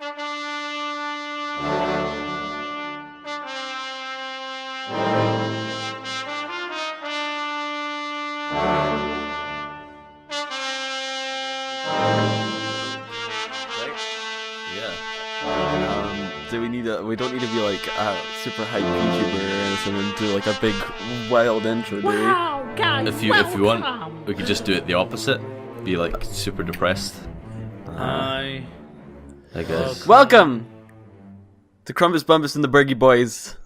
We don't need to be like a super hype YouTuber or anything and do like a big wild intro, do we? Wow, guys, If you want, we could just do it the opposite. Be like super depressed. Hi. I guess. Welcome to Krumbis, Bumbis, and the Burgie Boys.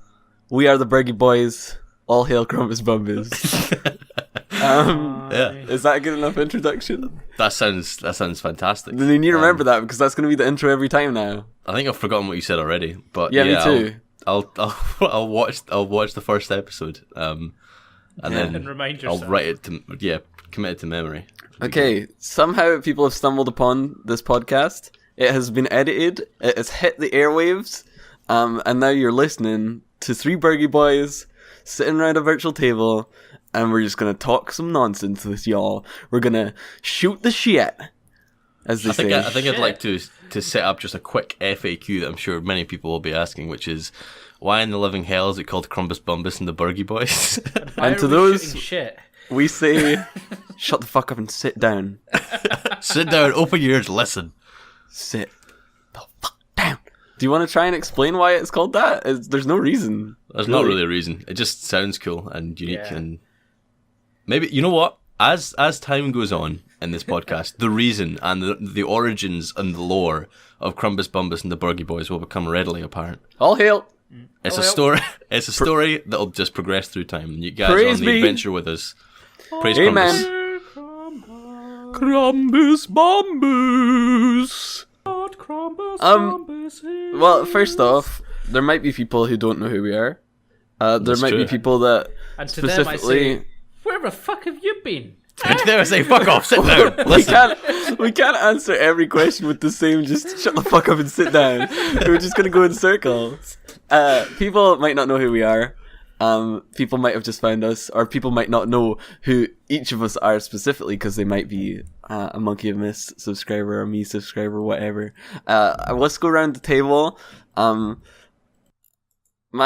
We are the Burgie Boys. All hail Krumbis, Bumbis. Yeah. Is that a good enough introduction? That sounds fantastic. Then you need to remember that because that's going to be the intro every time now. I think I've forgotten what you said already, but Yeah, me too. I'll watch the first episode, and then And remind yourself. I'll write it to commit it to memory. Okay, somehow people have stumbled upon this podcast. It has been edited. It has hit the airwaves, and now you're listening to three Burgie boys sitting around a virtual table, and we're just gonna talk some nonsense with y'all. We're gonna shoot the shit, as they say. I think I'd like to set up just a quick FAQ that I'm sure many people will be asking, which is, why in the living hell is it called Krumbis, Bumbis, and the Burgie Boys? And to those, shit. we say, shut the fuck up and sit down. Sit down, open your ears, listen. Sit the fuck down. Do you want to try and explain why it's called that? There's no reason. There's not really a reason. It just sounds cool and unique, and maybe, you know what? As time goes on in this podcast, the reason and the origins and the lore of Krumbis, Bumbis, and the Burgie Boys will become readily apparent. All hail. It's a story. It's a story that'll just progress through time. And you guys are on the adventure with us. Praise Amen. Krumbis. Krumbis, Bumbis. Well, first off, there might be people who don't know who we are. There might be people that And to specifically. them I say, where the fuck have you been? And to them I say, fuck off, sit down, listen. We can't answer every question with the same just shut the fuck up and sit down. We're just gonna go in circles. People might not know who we are. People might have just found us, or people might not know who each of us are specifically because they might be a Monkey of Mist subscriber, a me subscriber, whatever. Let's go around the table. My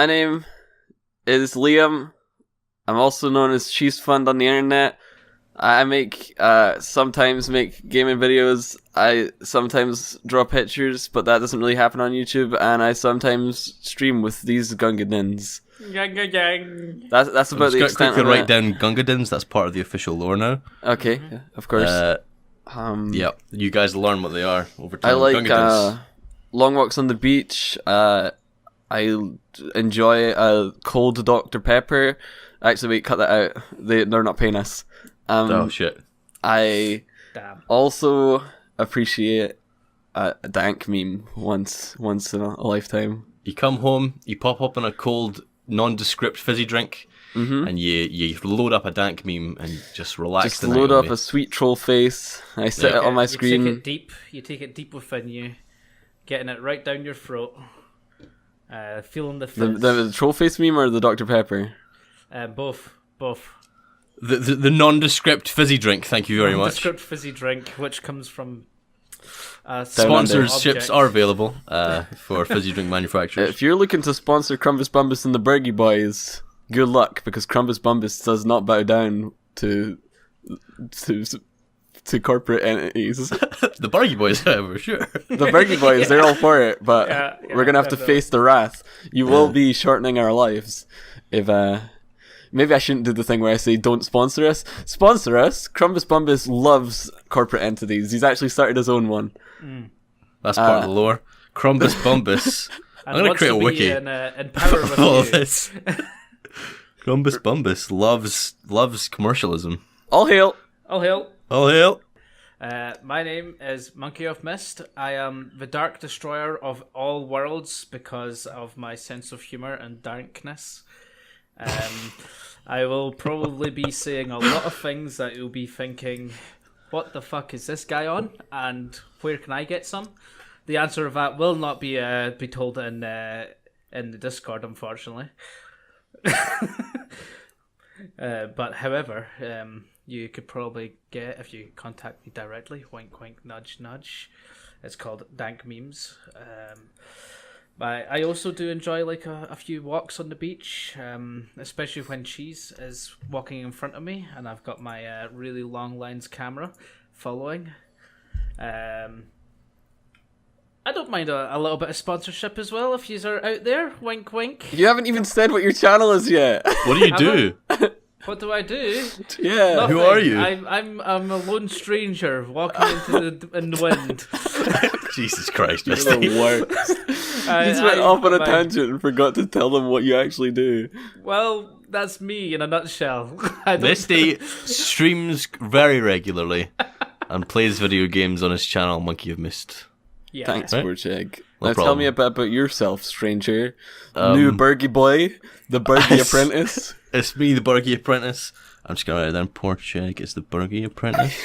name is Liam. I'm also known as Cheese Fund on the internet. I sometimes make gaming videos. I sometimes draw pictures, but that doesn't really happen on YouTube. And I sometimes stream with these Gungadins. That's about the extent of it. Write down Gungadins. That's part of the official lore now. Okay, of course. Yeah, you guys learn what they are over time. I like Gungadins. long walks on the beach. I enjoy a cold Dr. Pepper. Actually, wait, cut that out. They're not paying us. Oh shit! I also appreciate a dank meme once in a lifetime. You come home, you pop up on a cold, nondescript fizzy drink, and you load up a dank meme and just relax. Just the night load with up me. a sweet troll face. I set it on my screen. You take it deep within you, getting it right down your throat, feeling the fizz. The troll face meme or the Dr. Pepper? Both. The nondescript fizzy drink. Thank you very much. Nondescript fizzy drink, which comes from Sponsorships are available for fizzy drink manufacturers. If you're looking to sponsor Krumbis, Bumbis, and the Burgie Boys, good luck, because Krumbis, Bumbis does not bow down to corporate entities. The Burgie Boys, however, sure. The Burgie Boys, they're all for it, but we're gonna have to face the wrath. You will be shortening our lives if maybe I shouldn't do the thing where I say don't sponsor us. Sponsor us. Krumbis Bumbis loves corporate entities. He's actually started his own one. That's part of the lore. Krumbis Bumbis. I'm going to create a wiki in power with all of you. this. Krumbis Bumbis loves commercialism. All hail. All hail. All hail. My name is Monkey of Mist. I am the Dark Destroyer of all worlds because of my sense of humor and darkness. I will probably be saying a lot of things that you'll be thinking, what the fuck is this guy on? And where can I get some? The answer of that will not be told in the Discord, unfortunately. But however, you could probably get if you contact me directly. Wink, wink, nudge, nudge. It's called Dank Memes. I also do enjoy like a few walks on the beach, especially when Cheese is walking in front of me and I've got my really long lens camera following. I don't mind a little bit of sponsorship as well if yous are out there. Wink, wink. You haven't even said what your channel is yet. What do you do? What do I do? Yeah. Nothing. Who are you? I'm a lone stranger walking in the wind. Jesus Christ, You're Misty. the worst. You just went off on a tangent and forgot to tell them what you actually do. Well, that's me in a nutshell. I don't- Misty streams very regularly and plays video games on his channel, Monkey of Mist. Yeah. Thanks, Right. Burgie. No Now tell problem. me a bit about yourself, stranger. New Burgie boy, the Burgie apprentice. It's me, the Burgie Apprentice. I'm just going to write it down. Porcheg is the Burgie Apprentice.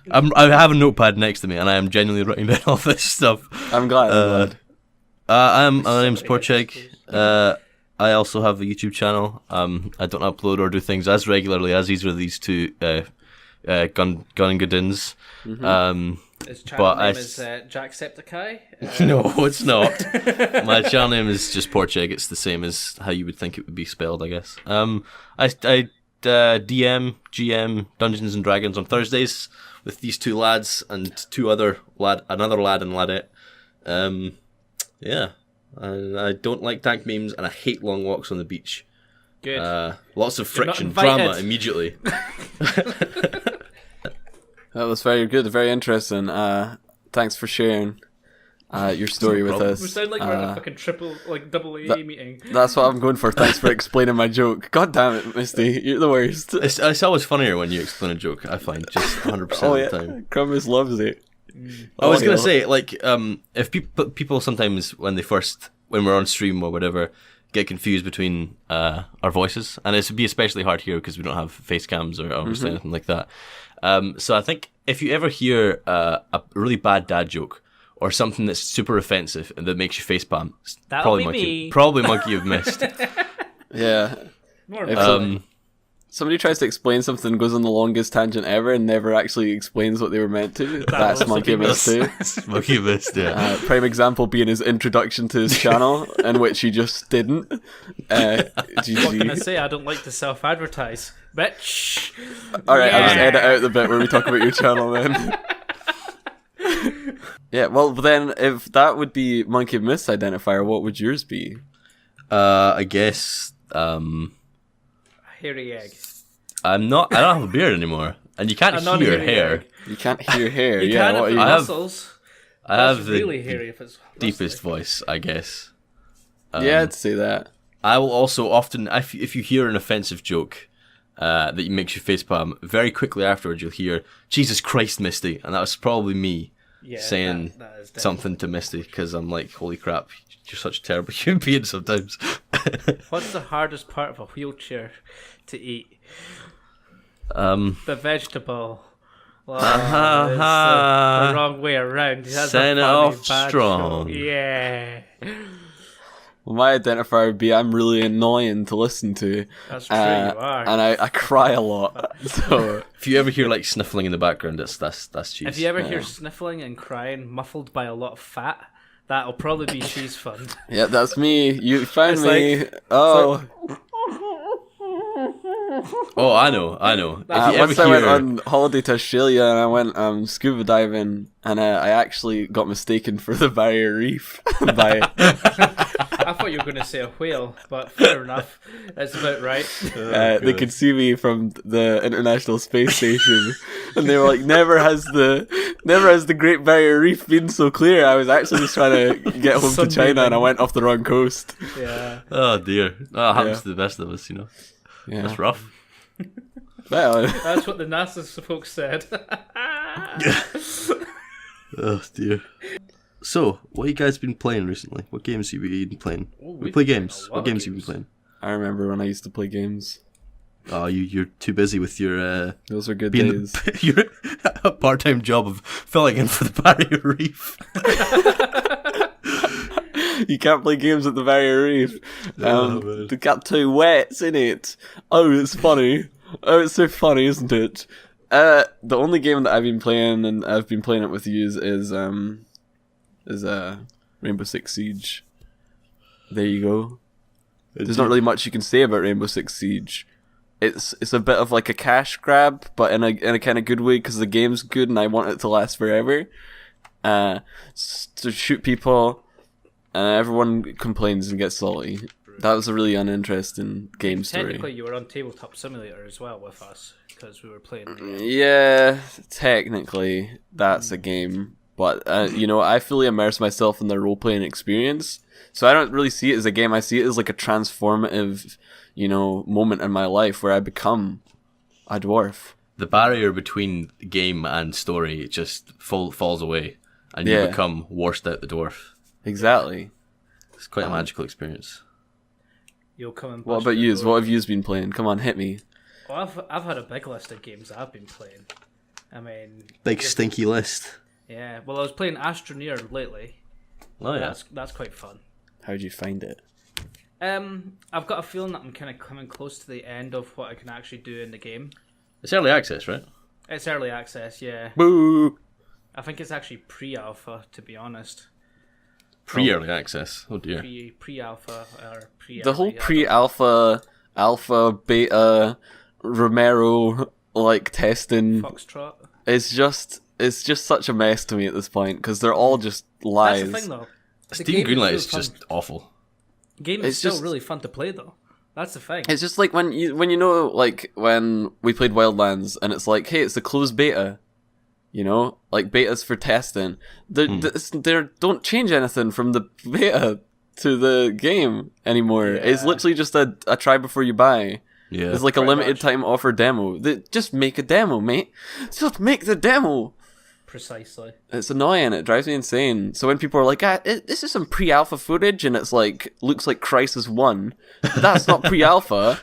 I have a notepad next to me, and I am genuinely writing down all this stuff. I'm glad. My name's Porcheg. I also have a YouTube channel. I don't upload or do things as regularly as either of these two gun and goodins. His channel but name is Jacksepticeye. No, it's not. My channel name is just Porcheg. It's the same as how you would think it would be spelled, I guess. I DM, GM, Dungeons and Dragons on Thursdays with these two lads and another lad and ladette. Yeah. I don't like dank memes and I hate long walks on the beach. Good. Lots of You're not friction, invited. drama immediately. That was very good, very interesting. Thanks for sharing your story with problem. us. We sound like we're in a fucking double A meeting. That's what I'm going for. Thanks for explaining my joke. God damn it, Misty. You're the worst. It's always funnier when you explain a joke, I find, just 100% Oh, of the yeah. time. Krumbis loves it. I was Oh, gonna yeah. say, like, if people sometimes when we're on stream or whatever, get confused between our voices, and it would be especially hard here because we don't have face cams or obviously anything like that. So I think if you ever hear a really bad dad joke or something that's super offensive and that makes you facepalm, it's That'll be me. probably Monkey of Mist. Yeah. More If of somebody tries to explain something and goes on the longest tangent ever and never actually explains what they were meant to, that's also Monkey of be Mist too. Monkey of Mist, yeah. Prime example being his introduction to his channel, in which he just didn't. What can I GG. say? I don't like to self-advertise. Bitch! Alright, I'll just Yeah. edit out the bit where we talk about your channel then. Yeah, well then, if that would be Monkey of Mist identifier, what would yours be? I guess Hairy egg. I don't have a beard anymore, and you can't I'm not hear a hairy hair. egg. You can't hear hair. You Yeah, can what if are it's you? have- muscles. I That's have the really hairy if it's deepest muscly. voice, I guess. Yeah, I'd say that. I will also often, if you hear an offensive joke that makes you facepalm, very quickly afterwards you'll hear, Jesus Christ, Misty, and that was probably me Yeah, saying that is definitely- something to Misty, because I'm like, holy crap, you're such a terrible human being sometimes. What's the hardest part of a wheelchair to eat? Um, The vegetable. Well, Ha, it's ha. the wrong way around. That's Send a it funny off bad strong. joke. Yeah. Well, my identifier would be I'm really annoying to listen to. That's true, you are. And I cry a lot. So if you ever hear like sniffling in the background, that's cheese. If you ever hear sniffling and crying muffled by a lot of fat, that'll probably be cheese fun. yeah, that's me. You found It's me. like- Oh, I know. If you ever Once I went hear, on holiday to Australia and I went scuba diving and I actually got mistaken for the barrier reef by I thought you were going to say a whale, but fair enough. That's about right. they could see me from the International Space Station and they were like, never has the Great Barrier Reef been so clear. I was actually just trying to get home to China and I went off the wrong coast. Yeah. oh dear, that happens Yeah. to the best of us, you know. Yeah. That's rough. Well, That's what the NASA folks said. Oh dear. So, what you guys been playing recently? What games have you been playing? We we've play been games. playing a lot What of games have you been games. playing? I remember when I used to play games. Oh, you're too busy with your Those were good being days. your part-time job of filling in for the barrier reef. You can't play games at the Barrier Reef. man. They got too wet, isn't it? Oh, it's funny. Oh, it's so funny, isn't it? The only game that I've been playing, and I've been playing it with you, is is Rainbow Six Siege. There you go. There's not really much you can say about Rainbow Six Siege. It's a bit of like a cash grab, but in a kind of good way because the game's good and I want it to last forever. To shoot people, everyone complains and gets salty. That was a really uninteresting game story. Technically, you were on Tabletop Simulator as well with us because we were playing the game. Yeah, technically that's a game, but I fully immerse myself in the role playing experience, so I don't really see it as a game. I see it as like a transformative, moment in my life where I become a dwarf. The barrier between game and story just falls away, and you become Worsted out the dwarf. Exactly. It's quite a magical experience. You'll come and what about you? What have you been playing? Come on, hit me. Well, I've had a big list of games I've been playing. I mean, big stinky list. Yeah, well, I was playing Astroneer lately. Oh yeah, that's quite fun. How'd you find it? I've got a feeling that I'm kind of coming close to the end of what I can actually do in the game. It's early access, right? It's early access, yeah. Boo! I think it's actually pre-alpha, to be honest. Pre-early access. Oh dear. Pre-alpha or pre. The whole pre-alpha, alpha, beta, Romero testing. Foxtrot. It's just such a mess to me at this point because they're all just lies. That's the thing, though. Steam Greenlight is just awful. The game is still really fun to play, though. That's the thing. It's just like when we played Wildlands and it's like, hey, it's the closed beta. Betas for testing. They don't change anything from the beta to the game anymore. Yeah. It's literally just a try before you buy. Yeah, it's like a limited time offer demo. Just make a demo, mate. Just make the demo. Precisely. It's annoying. It drives me insane. So when people are like, this is some pre-alpha footage, and it's like, looks like Crysis 1. That's not pre-alpha.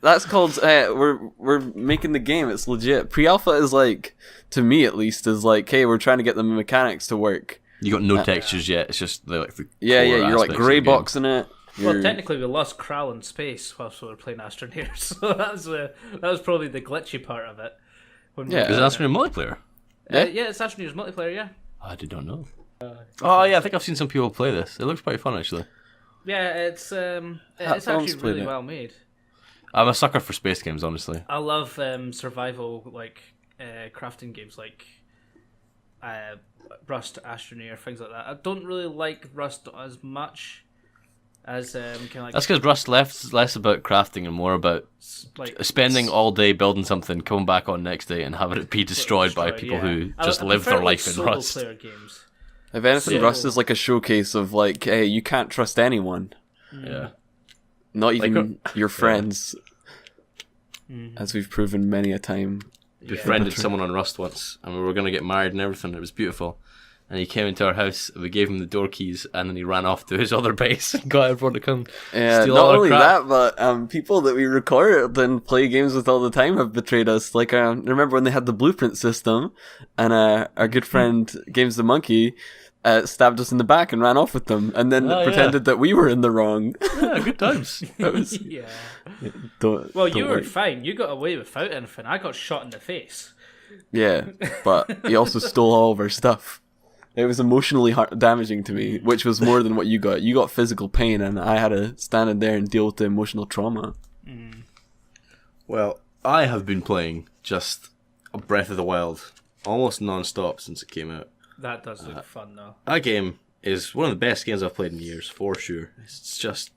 That's called, we're making the game. It's legit. Pre-alpha is like, to me at least, is like, hey, we're trying to get the mechanics to work. You got no textures yet. It's just the you're like grey boxing it. Well, technically, we lost Kral in space whilst we were playing Astroneer, so that was probably the glitchy part of it. Is it Astroneer multiplayer? Yeah, it's Astroneer's multiplayer. Yeah. I did not know. I think I've seen some people play this. It looks pretty fun, actually. Yeah, it's actually really well made. I'm a sucker for space games, honestly. I love survival crafting games like Rust, Astroneer, things like that. I don't really like Rust as much as kind of like. That's because Rust less about crafting and more about spending all day building something, coming back on next day and having it be destroyed by people who just live their life in Rust. Player games. If anything, Rust is like a showcase of like, hey, you can't trust anyone. Yeah. Not even your friends. As we've proven many a time. Befriended someone on Rust once, and we were going to get married and everything. It was beautiful. And he came into our house, and we gave him the door keys, and then he ran off to his other base and got everyone to come steal not all our only crap. that, but people that we record and play games with all the time have betrayed us. Like, remember when they had the blueprint system, and our good friend Games the Monkey stabbed us in the back and ran off with them, and then pretended that we were in the wrong. Yeah, good times. Yeah. You were fine. You got away without anything. I got shot in the face. Yeah, but he also stole all of our stuff. It was emotionally damaging to me, which was more than what you got. You got physical pain, and I had to stand in there and deal with the emotional trauma. Well, I have been playing just Breath of the Wild almost non-stop since it came out. That does look fun, though. That game is one of the best games I've played in years, for sure. It's just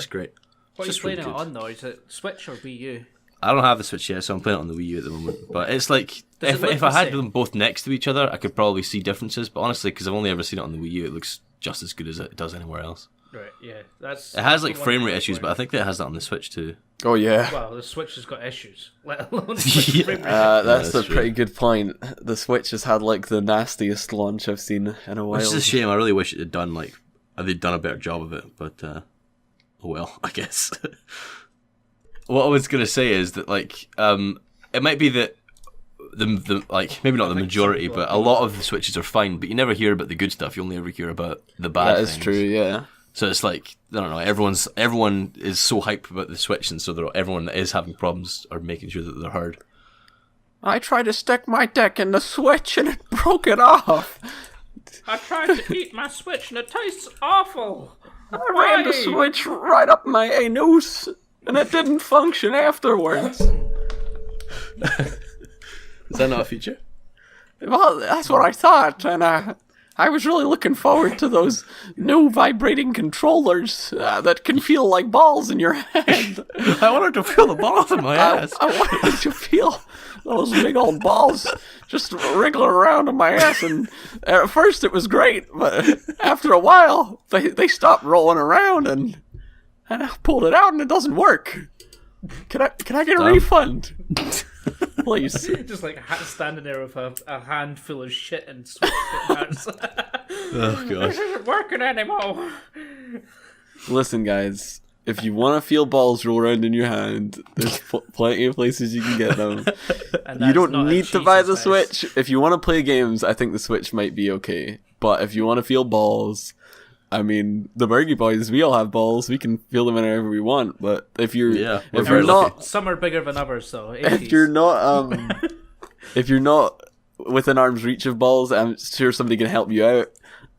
great. What are you playing it on, though? Is it Switch or Wii U? I don't have the Switch yet, so I'm playing it on the Wii U at the moment. But it's like, if I had them both next to each other, I could probably see differences. But honestly, because I've only ever seen it on the Wii U, it looks just as good as it does anywhere else. Right, yeah. It has like frame rate issues, but I think that it has that on the Switch too. Oh, yeah. Well, the Switch has got issues, let alone that's a pretty good point. The Switch has had like the nastiest launch I've seen in a while. Which is a shame. I really wish they'd done a better job of it, but oh well, I guess. What I was gonna say is that it might be that the maybe not the majority, but a lot of the Switches are fine, but you never hear about the good stuff. You only ever hear about the bad things. That is true, yeah. So it's like, I don't know, everyone is so hyped about the Switch, and so everyone that is having problems are making sure that they're heard. I tried to stick my deck in the Switch and it broke it off. I tried to eat my Switch and it tastes awful. I ran the Switch right up my anus, and it didn't function afterwards. Is that not a feature? Well, that's what I thought, and I was really looking forward to those new vibrating controllers that can feel like balls in your hand. I wanted to feel the balls in my ass. I wanted to feel those big old balls just wriggling around in my ass, and at first it was great, but after a while they stopped rolling around, and I pulled it out and it doesn't work. Can I get a refund? Please. Just like standing there with a handful of shit and Switch hands. Oh gosh. This isn't working anymore. Listen, guys. If you want to feel balls roll around in your hand, there's plenty of places you can get them. You don't need to buy the Switch. If you want to play games, I think the Switch might be okay. But if you want to feel balls, I mean, the Burgie boys, we all have balls. We can feel them whenever we want. But if you're not, some are bigger than others. So 80s. if you're not within arm's reach of balls, I'm sure somebody can help you out.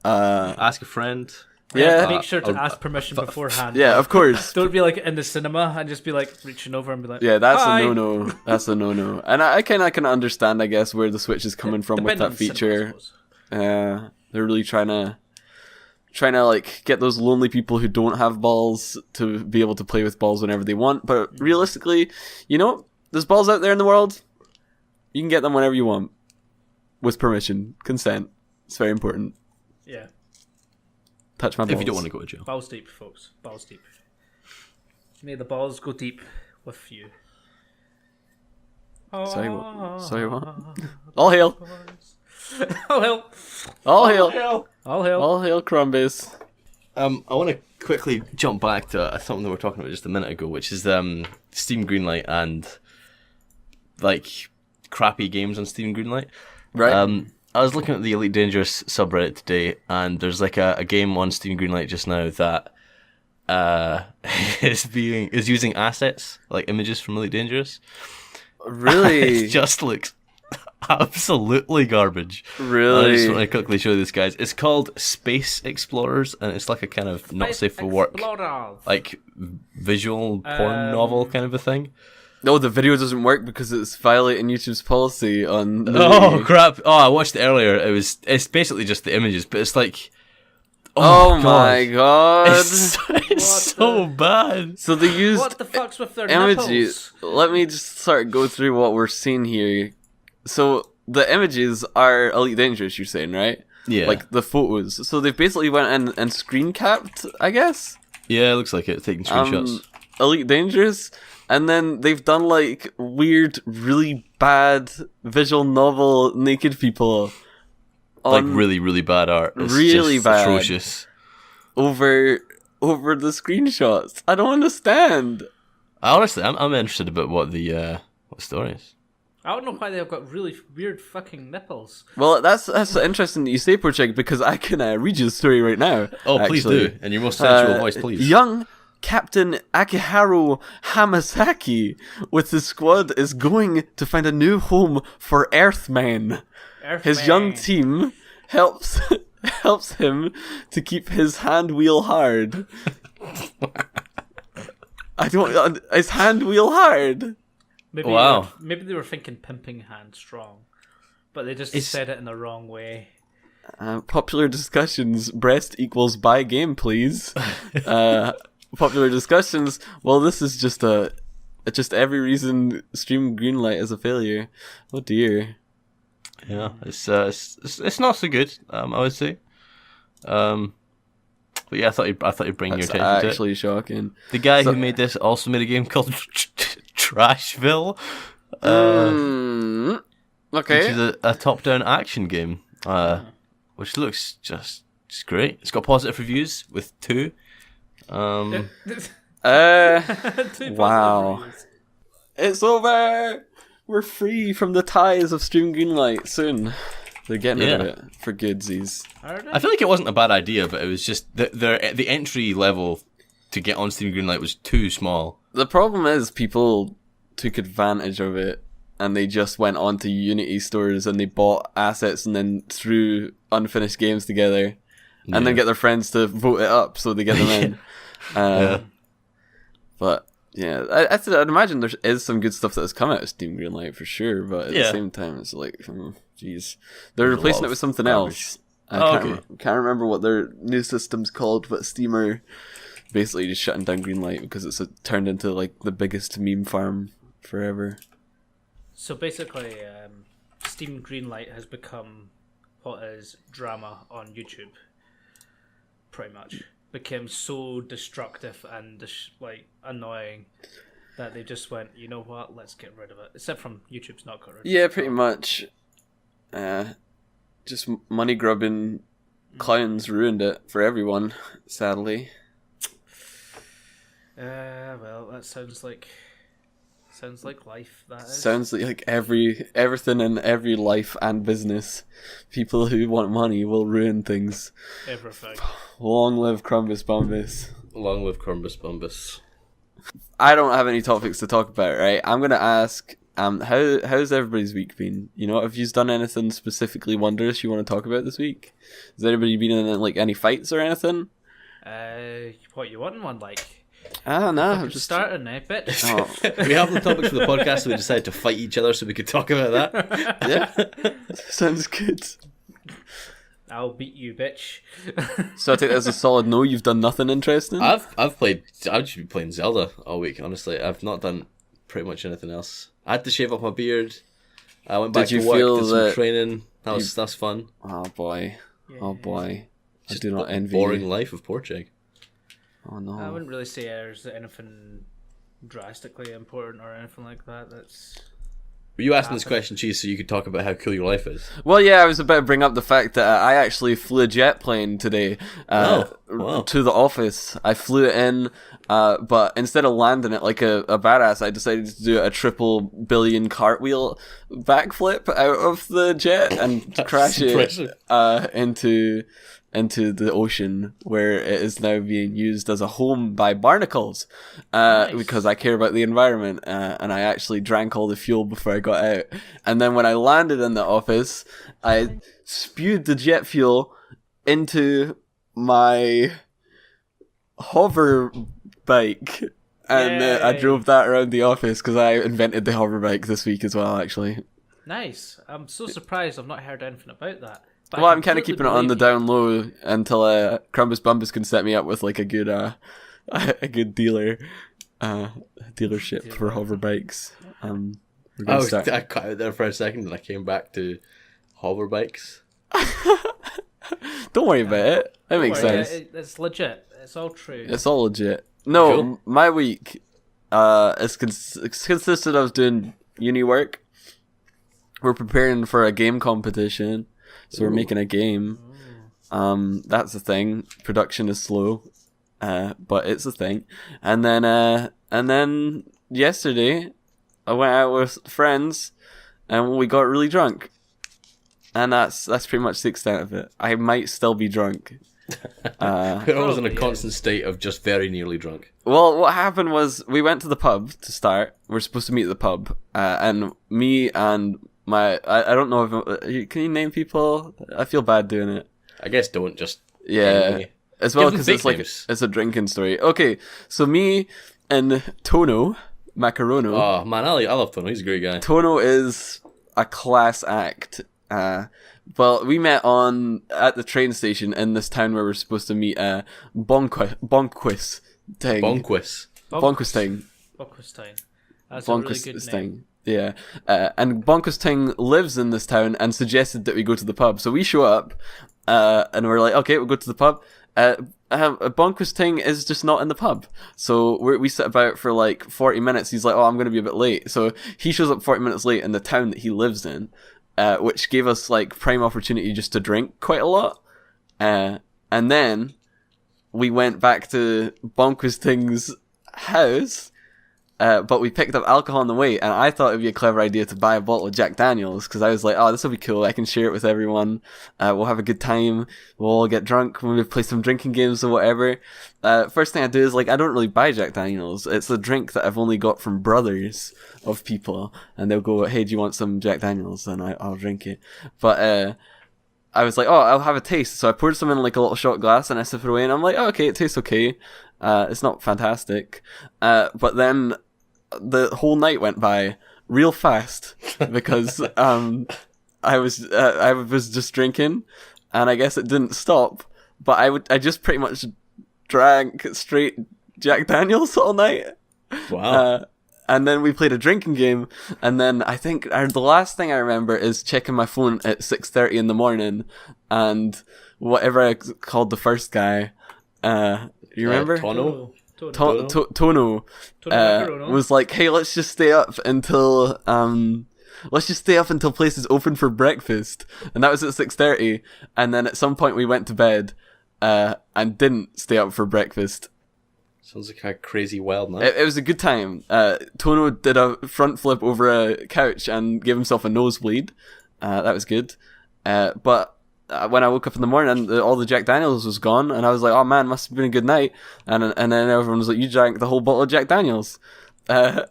Ask a friend. Yeah, make sure to ask permission beforehand. Yeah, of course. Don't be like in the cinema and just be like reaching over and be like, yeah, that's Bye. a no-no. That's a no-no. And I kind of can understand, I guess, where the Switch is coming from with that feature. They're really trying to like get those lonely people who don't have balls to be able to play with balls whenever they want. But realistically, there's balls out there in the world. You can get them whenever you want, with permission, consent. It's very important. Yeah. Touch my balls. If you don't want to go to jail. Balls deep, folks. Balls deep. May the balls go deep with you. Sorry, what? All hail. All hail. All hail. All hail. All hail, Krumbis. I want to quickly jump back to something that we were talking about just a minute ago, which is Steam Greenlight and like crappy games on Steam Greenlight. Right. I was looking at the Elite Dangerous subreddit today, and there's like a game on Steam Greenlight just now that is using assets like images from Elite Dangerous. Really? It just looks absolutely garbage. Really? I just want to quickly show this, guys. It's called Space Explorers, and it's like a kind of not safe for work, like visual porn novel kind of a thing. No, the video doesn't work because it's violating YouTube's policy on. Oh crap! Oh, I watched it earlier. It's basically just the images, but it's like. Oh my god! It's so bad. So they used what the fuck's with their images. nipples? Let me just start go through what we're seeing here. So the images are Elite Dangerous, you're saying, right? Yeah. Like the photos. So they've basically went in and screen capped, I guess. Yeah, it looks like it. Taking screenshots. Elite Dangerous. And then they've done like weird, really bad visual novel naked people. Like really, really bad art. It's really just bad. Atrocious. Over the screenshots. I don't understand. Honestly, I'm interested about what the story is. I don't know why they've got really weird fucking nipples. Well, that's interesting that you say, Project, because I can read you the story right now. Oh, actually. Please do. In your most sensual voice, please. Young Captain Akiharu Hamasaki with his squad is going to find a new home for Earthmen. His young team helps him to keep his hand wheel hard. His hand wheel hard. Maybe wow. Maybe they were thinking pimping hand strong, but they just said it in the wrong way. Popular discussions, breast equals buy game, please. Popular discussions, well, this is just every reason Stream Greenlight is a failure. Oh dear. Yeah, it's not so good, I would say. But yeah, I thought you'd bring your attention to it. That's actually shocking. The guy who made this also made a game called Trashville. Okay. Which is a top-down action game, which looks just great. It's got positive reviews with 2. Wow. It's over. We're free from the ties of Stream Greenlight soon. They're getting rid of it for goodsies. I feel like it wasn't a bad idea, but it was just the entry level to get on Steam Greenlight was too small. The problem is people took advantage of it and they just went onto Unity stores and they bought assets and then threw unfinished games together, and then get their friends to vote it up so they get them in. But yeah, I'd imagine there is some good stuff that has come out of Steam Greenlight for sure. But at the same time, it's like, jeez, they're replacing it with something else. I can't remember what their new system's called, but Steam are basically just shutting down Greenlight because it's turned into like the biggest meme farm forever. So basically, Steam Greenlight has become what is drama on YouTube. Pretty much became so destructive and like annoying that they just went, you know what? Let's get rid of it. Except from YouTube's not got rid of it. Yeah, pretty much. Just money grubbing clowns ruined it for everyone, sadly. Well, that sounds like life. That is. Sounds like everything in every life and business. People who want money will ruin things. Everything. Long live Krumbis Bumbis. Long live Krumbis Bumbis. I don't have any topics to talk about, right? I'm gonna ask, how's everybody's week been? You know, have you done anything specifically wondrous you want to talk about this week? Has anybody been in like any fights or anything? What you want one like? I don't know. I'm just starting now, bitch. Oh. We have the topics for the podcast, so we decided to fight each other so we could talk about that. Yeah, sounds good. I'll beat you, bitch. So I take that as a solid no. You've done nothing interesting. I've just been playing Zelda all week. Honestly, I've not done pretty much anything else. I had to shave off my beard. I went back to work, did some training. That's fun. Oh boy, Yeah. oh boy. I Just do not envy boring you. life of Porcheg. Oh no. I wouldn't really say there's anything drastically important or anything like that. Were you asking this question, Cheese, so you could talk about how cool your life is? Well, yeah, I was about to bring up the fact that I actually flew a jet plane today Wow. to the office. I flew it in, but instead of landing it like a badass, I decided to do a triple billion cartwheel backflip out of the jet and crash it into the ocean, where it is now being used as a home by barnacles, Nice. because I care about the environment, and I actually drank all the fuel before I got out. And then when I landed in the office, I spewed the jet fuel into my hover bike, and I Yay. drove that around the office because I invented the hover bike this week as well, actually. Nice. I'm so surprised I've not heard anything about that. But Well, I I'm kind of completely keeping it on the believe you. down low until Krumbis Bumbis can set me up with like a good dealership for hover bikes. We're gonna start. I cut out there for a second and I came back to hover bikes. Don't worry about it. That makes Don't worry, sense. it's legit. It's all true. It's all legit. No, Cool. my week it's consisted of doing uni work. We're preparing for a game competition, so we're making a game. That's the thing. Production is slow, but it's a thing. And then yesterday, I went out with friends, and we got really drunk. And that's pretty much the extent of it. I might still be drunk. We're always in a Probably constant state of just very nearly drunk. Well, what happened was we went to the pub to start. We're supposed to meet at the pub, and me and I don't know if can you name people? I feel bad doing it. I guess don't just... Yeah, Anyway. as well Give them because it's fake like names. it's a drinking story. Okay, so me and Tono Macarono. Oh, man, I love Tono. He's a great guy. Tono is a class act. Well, we met at the train station in this town where we're supposed to meet. Bonquist thing. Bonquist. Bonquist thing. Bonquistine. That's a really Bonquist good name. thing. Yeah. And Bonquist Ting lives in this town and suggested that we go to the pub. So we show up, and we're like, okay, we'll go to the pub. Bonquist Ting is just not in the pub. So we sit about for like 40 minutes. He's like, oh, I'm going to be a bit late. So he shows up 40 minutes late in the town that he lives in, which gave us like prime opportunity just to drink quite a lot. And then we went back to Bonquist Ting's house. But we picked up alcohol on the way, and I thought it'd be a clever idea to buy a bottle of Jack Daniels, because I was like, oh, this will be cool, I can share it with everyone, we'll have a good time, we'll all get drunk, maybe play some drinking games or whatever. First thing I do is, like, I don't really buy Jack Daniels, it's a drink that I've only got from brothers of people, and they'll go, hey, do you want some Jack Daniels? And I'll drink it. But I was like, oh, I'll have a taste. So I poured some in like a little shot glass and I sipped it away, and I'm like, oh, okay, it tastes okay. It's not fantastic. But then the whole night went by real fast because I was just drinking, and I guess it didn't stop. But I just pretty much drank straight Jack Daniels all night. Wow. And then we played a drinking game, and then I think the last thing I remember is checking my phone at 6:30 in the morning, and whatever I called the first guy, you remember? Tono? Tono was like, hey, let's just stay up until places open for breakfast, and that was at 6:30, and then at some point we went to bed, and didn't stay up for breakfast. Sounds like a crazy wild night. It was a good time. Tono did a front flip over a couch and gave himself a nosebleed. That was good. But when I woke up in the morning, all the Jack Daniels was gone, and I was like, oh man, must have been a good night. And then everyone was like, you drank the whole bottle of Jack Daniels. And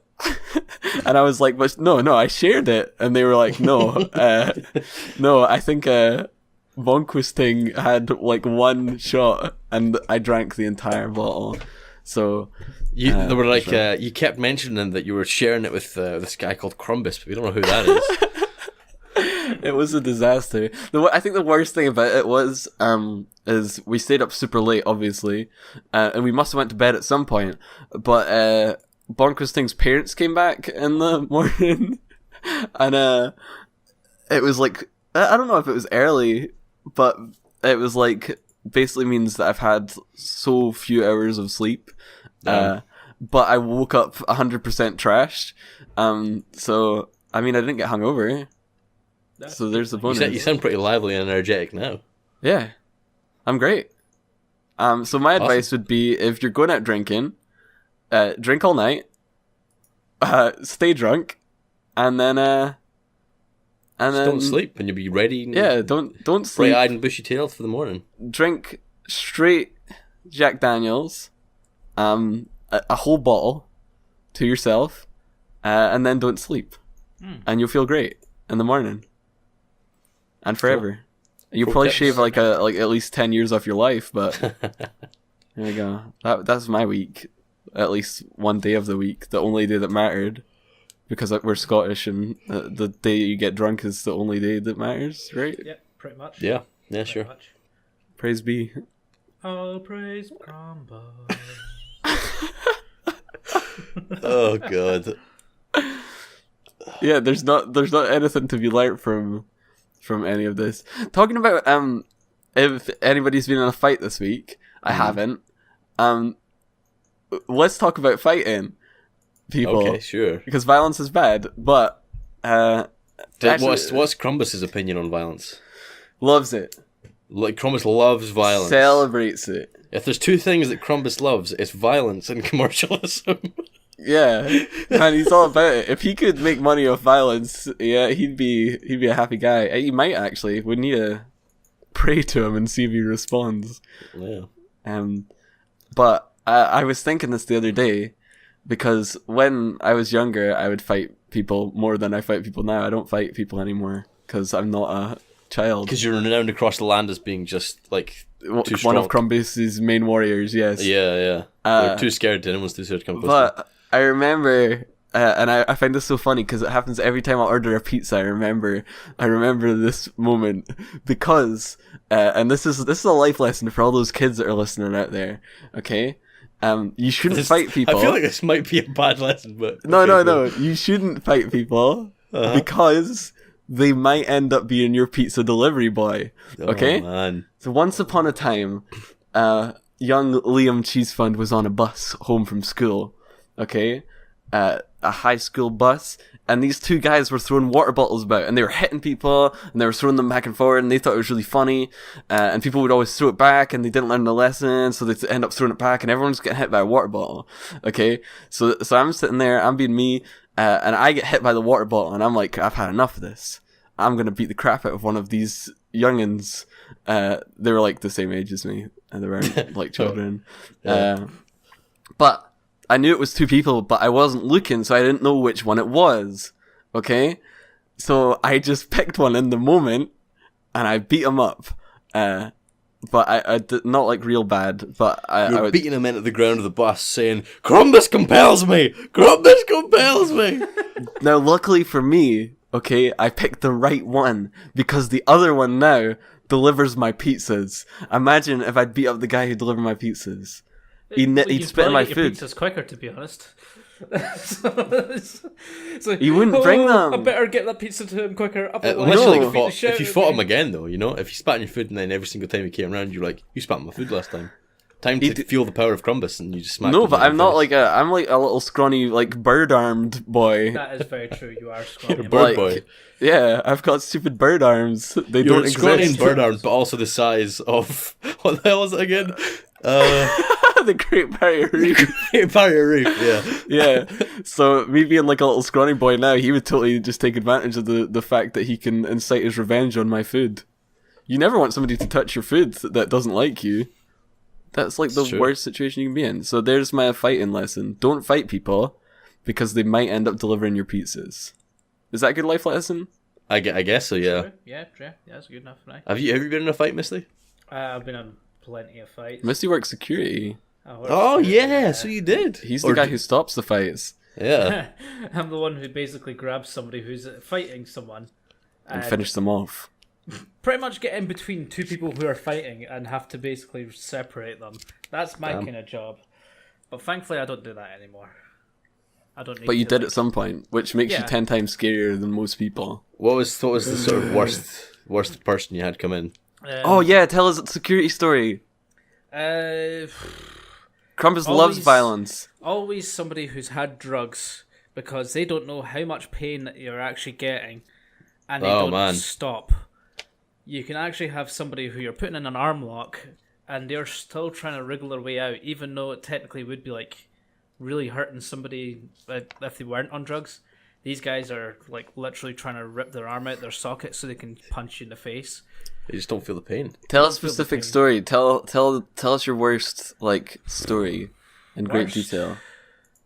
I was like, but no, I shared it. And they were like, no, no, I think Bonquisting had like one shot, and I drank the entire bottle. So they were like, you kept mentioning that you were sharing it with this guy called Krumbis, but we don't know who that is. It was a disaster. I think the worst thing about it was is we stayed up super late, obviously, and we must have went to bed at some point. But Bonquisting's parents came back in the morning, and it was like, I don't know if it was early, but it was like, basically means that I've had so few hours of sleep, but I woke up 100% trashed. So I mean, I didn't get hungover. So there's the bonus. You sound pretty lively and energetic now. Yeah, I'm great. So my advice would be, if you're going out drinking, drink all night, stay drunk, and then don't sleep, and you'll be ready. Yeah, don't sleep. Bright-eyed and bushy-tailed for the morning. Drink straight Jack Daniels, a whole bottle to yourself, and then don't sleep, and you'll feel great in the morning and forever. Cool. You'll probably shave like at least 10 years off your life, but there you go. That's my week. At least one day of the week, the only day that mattered. Because we're Scottish, and the day you get drunk is the only day that matters, right? Yeah, pretty much. Yeah, sure. Much. Praise be. Oh, praise Krumbis. Oh god. Yeah, there's not anything to be learnt from any of this. Talking about if anybody's been in a fight this week, I haven't. Let's talk about fighting people. Okay, sure. Because violence is bad, but what's Krumbis' opinion on violence? Loves it. Like, Krumbis loves violence. Celebrates it. If there's two things that Krumbis loves, it's violence and commercialism. Yeah, and he's all about it. If he could make money off violence, yeah, he'd be a happy guy. He might actually. We need to pray to him and see if he responds. Yeah. But I was thinking this the other day, because when I was younger, I would fight people more than I fight people now. I don't fight people anymore because I'm not a child. Because you're renowned across the land as being just like too strong. One of Krumbis' main warriors. Yes. Yeah. They're too scared. Anyone's too scared to come close. But I remember, and I find this so funny because it happens every time I order a pizza. I remember this moment because, and this is a life lesson for all those kids that are listening out there. Okay, you shouldn't fight people. I feel like this might be a bad lesson, but no, you shouldn't fight people because they might end up being your pizza delivery boy. Okay, oh, man. So once upon a time, young Liam Cheesefund was on a bus home from school. Okay, a high school bus, and these two guys were throwing water bottles about, and they were hitting people, and they were throwing them back and forward, and they thought it was really funny, and people would always throw it back, and they didn't learn the lesson, so they'd end up throwing it back, and everyone's getting hit by a water bottle. Okay, so I'm sitting there, I'm being me, and I get hit by the water bottle, and I'm like, I've had enough of this. I'm gonna beat the crap out of one of these youngins. They were like the same age as me, and they weren't like children. But I knew it was two people, but I wasn't looking, so I didn't know which one it was. Okay? So I just picked one in the moment, and I beat him up. But I did not like real bad. But You I were would beating him into the ground of the bus, saying, "Krumbis compels me! Krumbis compels me!" Now, luckily for me, okay, I picked the right one because the other one now delivers my pizzas. Imagine if I'd beat up the guy who delivered my pizzas. He'd spit in my food. Pizzas quicker, to be honest. so, He wouldn't bring them. I better get that pizza to him quicker. Unless No. you if you fought him again, though, you know, if you spat in your food and then every single time he came around, you're like, "You spat in my food last time." Time to feel the power of Krumbis, and you just smack. No, him but in the I'm not face. I'm like a little scrawny, like bird-armed boy. That is very true. You are scrawny. You're a bird Like, boy. Yeah, I've got stupid bird arms. They You're don't scrawny and exist. bird armed, but also the size of what the hell is it again? The Great Barrier Reef. Barrier Reef. Yeah. Yeah. So me being like a little scrawny boy now, he would totally just take advantage of the fact that he can incite his revenge on my food. You never want somebody to touch your food that doesn't like you. That's like the True. worst situation you can be in. So there's my fighting lesson. Don't fight people because they might end up delivering your pizzas. Is that a good life lesson? I guess so. Yeah. True. Yeah, true. Yeah, that's good enough for me. Have you been in a fight, Misty? I've been on plenty of fights. Misty works security. Oh yeah, so you did. He's the guy who stops the fights Yeah. I'm the one who basically grabs somebody who's fighting someone and finish them off. pretty much get in between two people who are fighting and have to basically separate them. That's my kind of job. But thankfully, I don't do that anymore. I don't need But you to, did at some point, which makes you Yeah. 10 times scarier than most people. What was the sort of worst person you had come in? Oh yeah, tell us a security story. Uh, Krumbis loves Always- violence. always somebody who's had drugs because they don't know how much pain that you're actually getting, and they Oh, don't man. stop. You can actually have somebody who you're putting in an arm lock, and they're still trying to wriggle their way out, even though it technically would be like really hurting somebody if they weren't on drugs. These guys are like literally trying to rip their arm out their socket so they can punch you in the face. You just don't feel the pain. Tell a feel the specific pain. story. Tell us your worst story in great Worst? detail.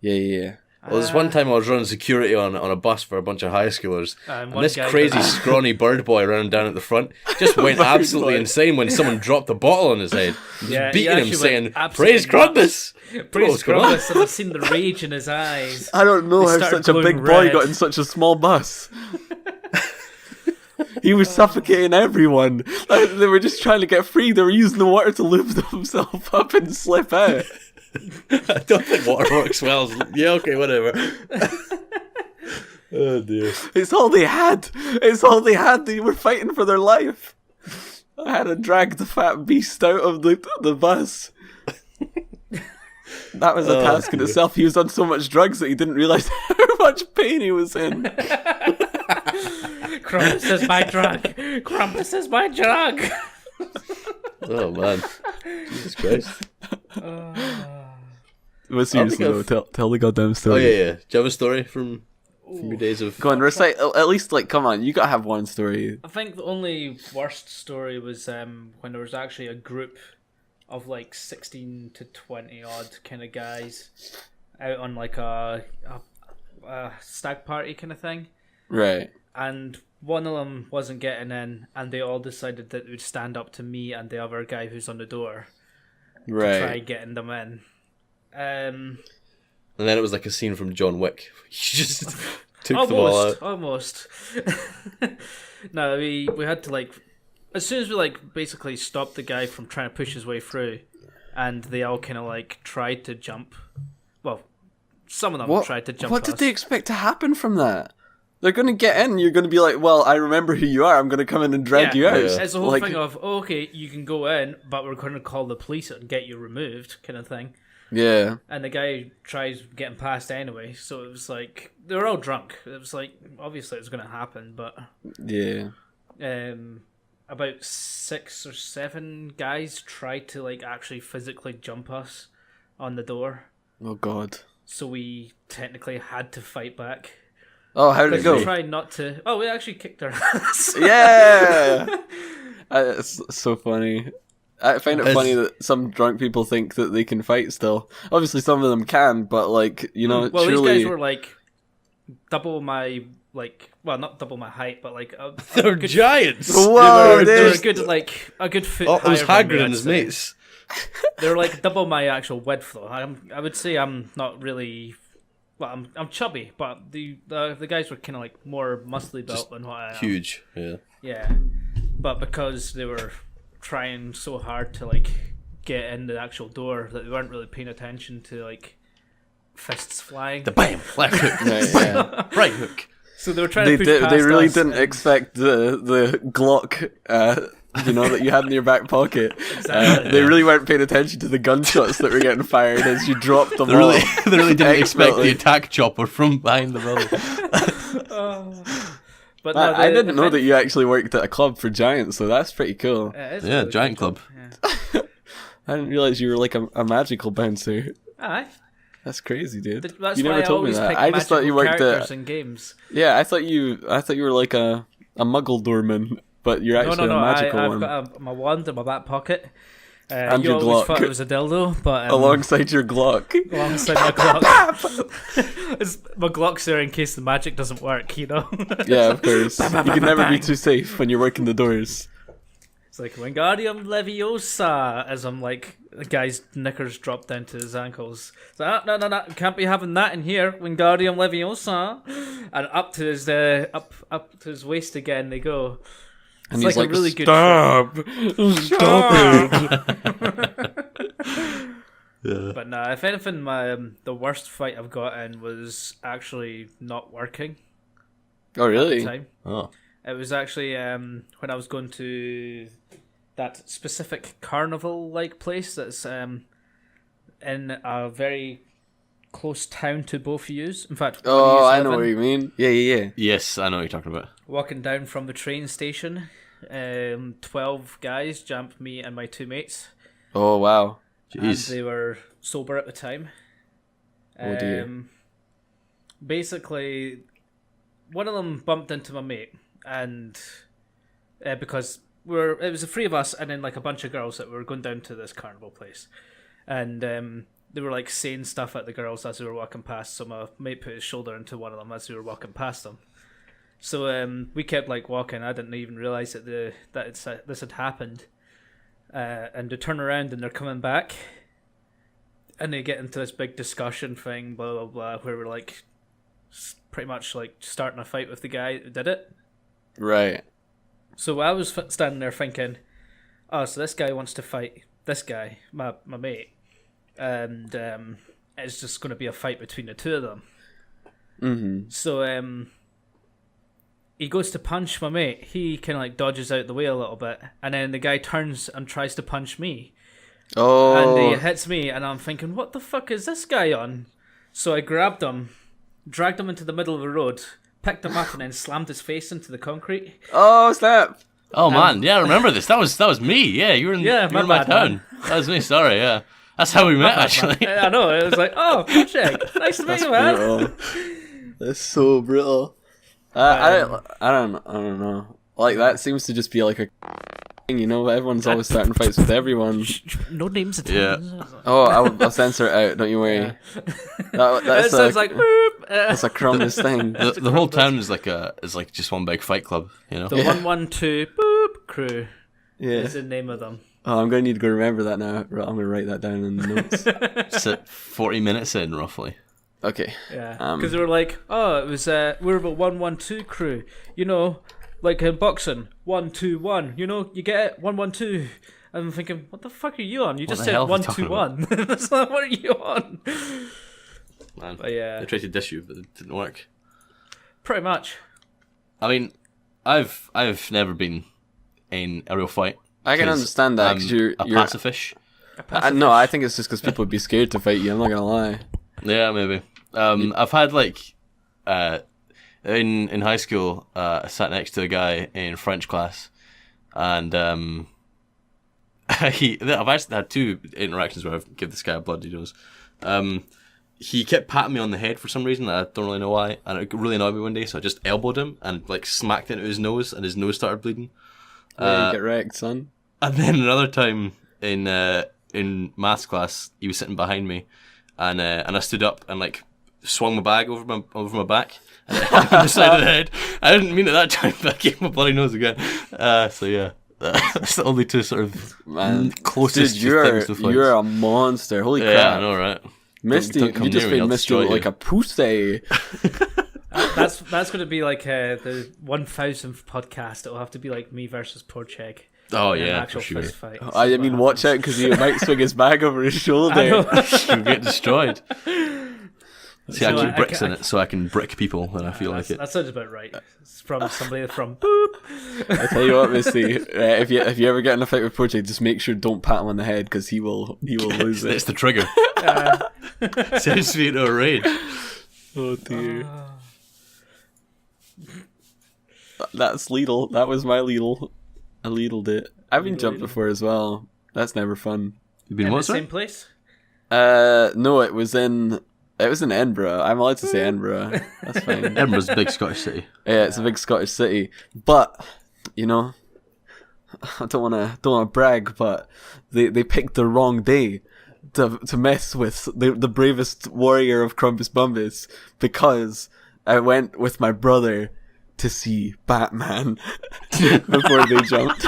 Yeah. Well, there's one time I was running security on a bus for a bunch of high schoolers, and one this guy crazy scrawny bird boy running down at the front just went absolutely boy. insane when someone dropped a bottle on his head. Just Yeah, he beating him, actually saying, went absolutely "Praise Krumbis!" Praise What's going on? Krumbis, and I've seen the rage in his eyes. I don't know They how started such a glowing big boy red. got in such a small bus. He was suffocating everyone. Like, they were just trying to get free. They were using the water to lube themselves up and slip out. I don't think water works well. Yeah, okay, whatever. Oh dear. It's all they had. It's all they had. They were fighting for their life. I had to drag the fat beast out of the bus. That was a task in dear. itself. He was on so much drugs that he didn't realize how much pain he was in. Krumbis is my drug. Krumbis is my drug. Oh man, Jesus Christ. But seriously, I've- though, tell the goddamn Oh story. yeah. Do you have a story from your days of? Go on, recite. At least, come on. You gotta have one story. I think the only worst story was when there was actually a group of like 16 to 20 odd kind of guys out on like a stag party kind of thing, Right. and one of them wasn't getting in, and they all decided that they would stand up to me and the other guy who's on the door to try Right. getting them in. And then it was like a scene from John Wick. You just took them all out. Almost. No, we had to like, as soon as we like basically stopped the guy from trying to push his way through, and they all kind of like tried to jump. Well, some of them tried to jump. What did us. they expect to happen from that? They're gonna get in. You're gonna be like, "Well, I remember who you are. I'm gonna come in and drag you out." Yeah. It's the whole Like, thing of, oh, okay, you can go in, but we're going to call the police and get you removed, kind of thing. yeah. And the guy tries getting past anyway, so it was like they were all drunk. It was like obviously it was going to happen, but Yeah. about 6 or 7 guys tried to like actually physically jump us on the door, Oh God. so we technically had to fight back. Oh, how did it We go? tried not to. Oh, we actually kicked their ass. Yeah. It's so funny. I find it It's- funny that some drunk people think that they can fight still. Obviously, some of them can, but Well, surely. these guys were like double my well, not double my height, but like They're giants. Whoa, they were dude. a good foot. Oh, it was higher than me, Hagrid and I'd his say. mates. They were like double my actual width though. I would say I'm not really. Well, I'm chubby, but the guys were kind of like more muscly built than what I am. Huge. Yeah. Yeah, but because they were trying so hard to like get in the actual door, that they weren't really paying attention to like fists flying. The bam, left hook, Right, yeah. right hook. So they were trying They to push past they really us didn't and- expect the Glock, that you had in your back pocket. Exactly. They really weren't paying attention to the gunshots that were getting fired as you dropped them They really, all. they really didn't expect Expertly. the attack chopper from behind the building. But Man, no, I didn't know that you actually worked at a club for giants, so that's pretty cool. It is a Yeah, really Giant cool Club. job, Yeah. I didn't realize you were like a magical bouncer. Aye. That's crazy, dude. That's you why never I told me always that. pick I just thought you magical worked characters at. in games. Yeah, I thought you were like a Muggle doorman, but you're actually No. a magical I've one. got my wand in my back pocket. And you your always Glock. thought it was a dildo, but Alongside your Glock. alongside my Glock. My Glock's there in case the magic doesn't work, you know? Yeah, of course. You can never be bang. too safe when you're working the doors. It's like Wingardium Leviosa, as I'm like, the guy's knickers drop down to his ankles. It's like, no, can't be having that in here. Wingardium Leviosa, and up to his up to his waist again they go. And It's he's like like, a really good stop! Stop it! Yeah. But no, if anything, the worst fight I've got in was actually not working Oh, at the really? time. Oh. It was actually when I was going to that specific carnival-like place that's in a very close town to both of yous. In fact, one of Oh, yous I live know in. what you mean. Yeah. Yes, I know what you're talking about. Walking down from the train station, 12 guys jumped me and my two mates. Oh, wow. And Jeez. they were sober at the time. Oh, dear. Basically, one of them bumped into my mate, and because it was the three of us, and then like a bunch of girls that were going down to this carnival place, and they were like saying stuff at the girls as they were walking past. So my mate put his shoulder into one of them as we were walking past them. So we kept like walking. I didn't even realize that this had happened. And they turn around and they're coming back, and they get into this big discussion thing, blah blah blah, where we're like pretty much like starting a fight with the guy who did it. Right. So I was standing there thinking, oh, so this guy wants to fight this guy, my mate, and it's just going to be a fight between the two of them. Mm-hmm. So he goes to punch my mate. He kind of like dodges out the way a little bit, and then the guy turns and tries to punch me. Oh. And he hits me, and I'm thinking, what the fuck is this guy on? So I grabbed him, dragged him into the middle of the road, picked him up, and then slammed his face into the concrete. Oh, snap. Oh man, yeah, I remember this. That was me. Yeah, you were in, Yeah, you were in my my bad, town. man. That was me. Sorry. Yeah, that's how we met actually. I know, it was like, oh, Patrick, nice to meet you, man. Brutal. That's so brutal. I don't know. Like, that seems to just be like a thing, you know? Everyone's always starting fights with everyone. No names Yeah. attached. Oh, I'll censor it out, don't you worry. Yeah. That's It sounds like, boop. that's a Krumbis thing. The whole town is like just one big fight club, you know. The 112 boop crew Yeah. is the name of them. Oh, I'm going to need to go remember that now. I'm going to write that down in the notes. Sit 40 minutes in roughly. Okay. Yeah, because they were like, oh, it was we're the 112 crew, you know, like in boxing, 1-2-1. You know, you get it, 1-1-2. I'm thinking, what the fuck are you on? You What just the said hell are you talking 1-2-1. That's not what are you on? Man, But yeah, they tried to dish you, but it didn't work. pretty much. I mean, I've never been in a real fight. I can 'cause understand that I'm because you're a pacifist. no, I think it's just because people would be scared to fight you. I'm not gonna lie. Yeah, maybe. I've had like in high school, I sat next to a guy in French class, and I've actually had two interactions where I've given this guy a bloody nose. He kept patting me on the head for some reason. I don't really know why, and it really annoyed me one day. So I just elbowed him and like smacked into his nose, and his nose started bleeding. You get wrecked, son. And then another time in maths class, he was sitting behind me, and I stood up and like swung my bag over my back and it hit me on the side of the head. I didn't mean it that time, but I gave my bloody nose again. So yeah, that's the only two sort of closest Dude, things to fights. you're a monster. Holy crap! Yeah, I know, right? Misty, Don't come you just near me, made I'll Misty destroy look you. like a pussy. That's going to be like the 1000th podcast. It'll have to be like me versus Porcheg. Oh in an yeah, actual for sure. fist fight. I mean, watch out because he might swing his bag over his shoulder. You'll get destroyed. See, I So keep bricks in it so I can brick people when I feel like it. That sounds about right. It's from somebody from Boop. I tell you what, Misty, if you ever get in a fight with Porche, just make sure don't pat him on the head because he will lose It's it. the trigger. Sends me into a rage. Oh dear. That's Lidl. That was my Lidl. I Lidled it. I've been jumped before as well. That's never fun. You've been In what, the sorry? same place? No, it was in Edinburgh. I'm allowed to say Edinburgh. That's fine. Edinburgh's a big Scottish city. Yeah, it's a big Scottish city. But, you know, I don't wanna brag, but they picked the wrong day to mess with the bravest warrior of Krumbis Bumbis, because I went with my brother to see Batman before they jumped.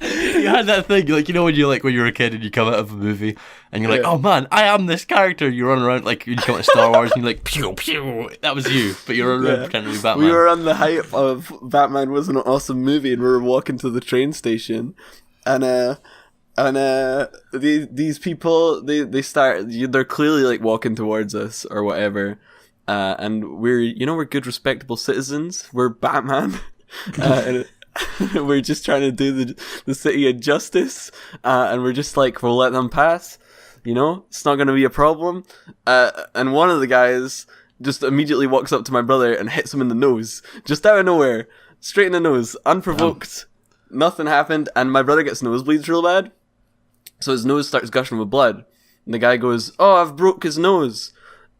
You had that thing, like, you know, when you were a kid and you come out of a movie and you're like, oh man, I am this character. You run around like you come out of Star Wars and you're like, pew pew. That was you, but you're running around pretending to be Batman. We were on the hype of Batman was an awesome movie, and we were walking to the train station, and these people they start, they're clearly like walking towards us or whatever, and we're good respectable citizens. We're Batman, and we're just trying to do the city a justice, and we're just like, we'll let them pass. You know, it's not going to be a problem. And one of the guys just immediately walks up to my brother and hits him in the nose, just out of nowhere, straight in the nose, unprovoked. Nothing happened, and my brother gets nosebleeds real bad, so his nose starts gushing with blood. And the guy goes, "Oh, I've broke his nose."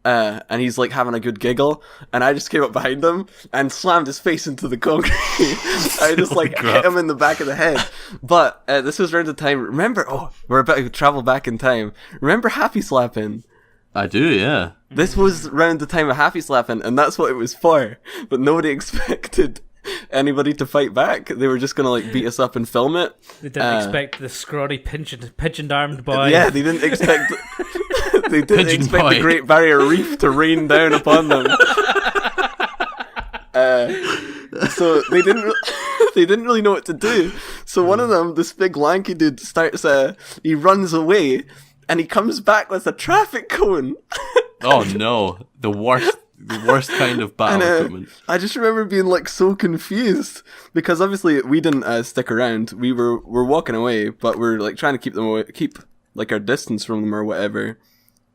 And he's like having a good giggle, and I just came up behind him and slammed his face into the concrete. I just like hit him in the back of the head. But this was around the time. Remember? Oh, we're about to travel back in time. Remember Happy Slapping? I do, yeah. This was around the time of Happy Slapping, and that's what it was for. But nobody expected anybody to fight back. They were just gonna like beat us up and film it. They didn't expect the scrawny pigeon-armed boy. Yeah, they didn't expect. They didn't Pigeon expect boy. the Great Barrier Reef to rain down upon them. So they didn't really know what to do. So one of them, this big lanky dude, starts. He runs away, and he comes back with a traffic cone. Oh no, the worst kind of battle equipment. I just remember being like so confused because obviously we didn't stick around. We're walking away, but we're like trying to keep them away, keep like our distance from them or whatever.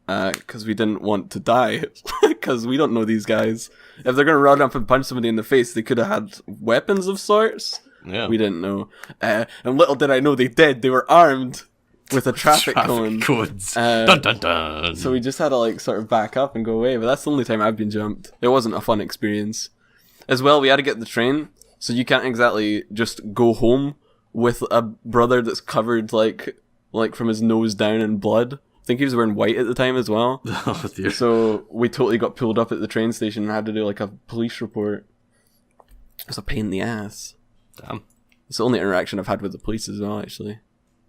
Because we didn't want to die, because we don't know these guys. If they're gonna run up and punch somebody in the face, they could have had weapons of sorts. Yeah, We didn't know, and little did I know they did. They were armed with a traffic cone. codes. Dun dun dun. So we just had to like sort of back up and go away. But that's the only time I've been jumped. It wasn't a fun experience. As well, we had to get the train, so you can't exactly just go home with a brother that's covered like from his nose down in blood. I think he was wearing white at the time as well. Oh dear. So we totally got pulled up at the train station and had to do like a police report. It was a pain in the ass. Damn. It's the only interaction I've had with the police as well, actually.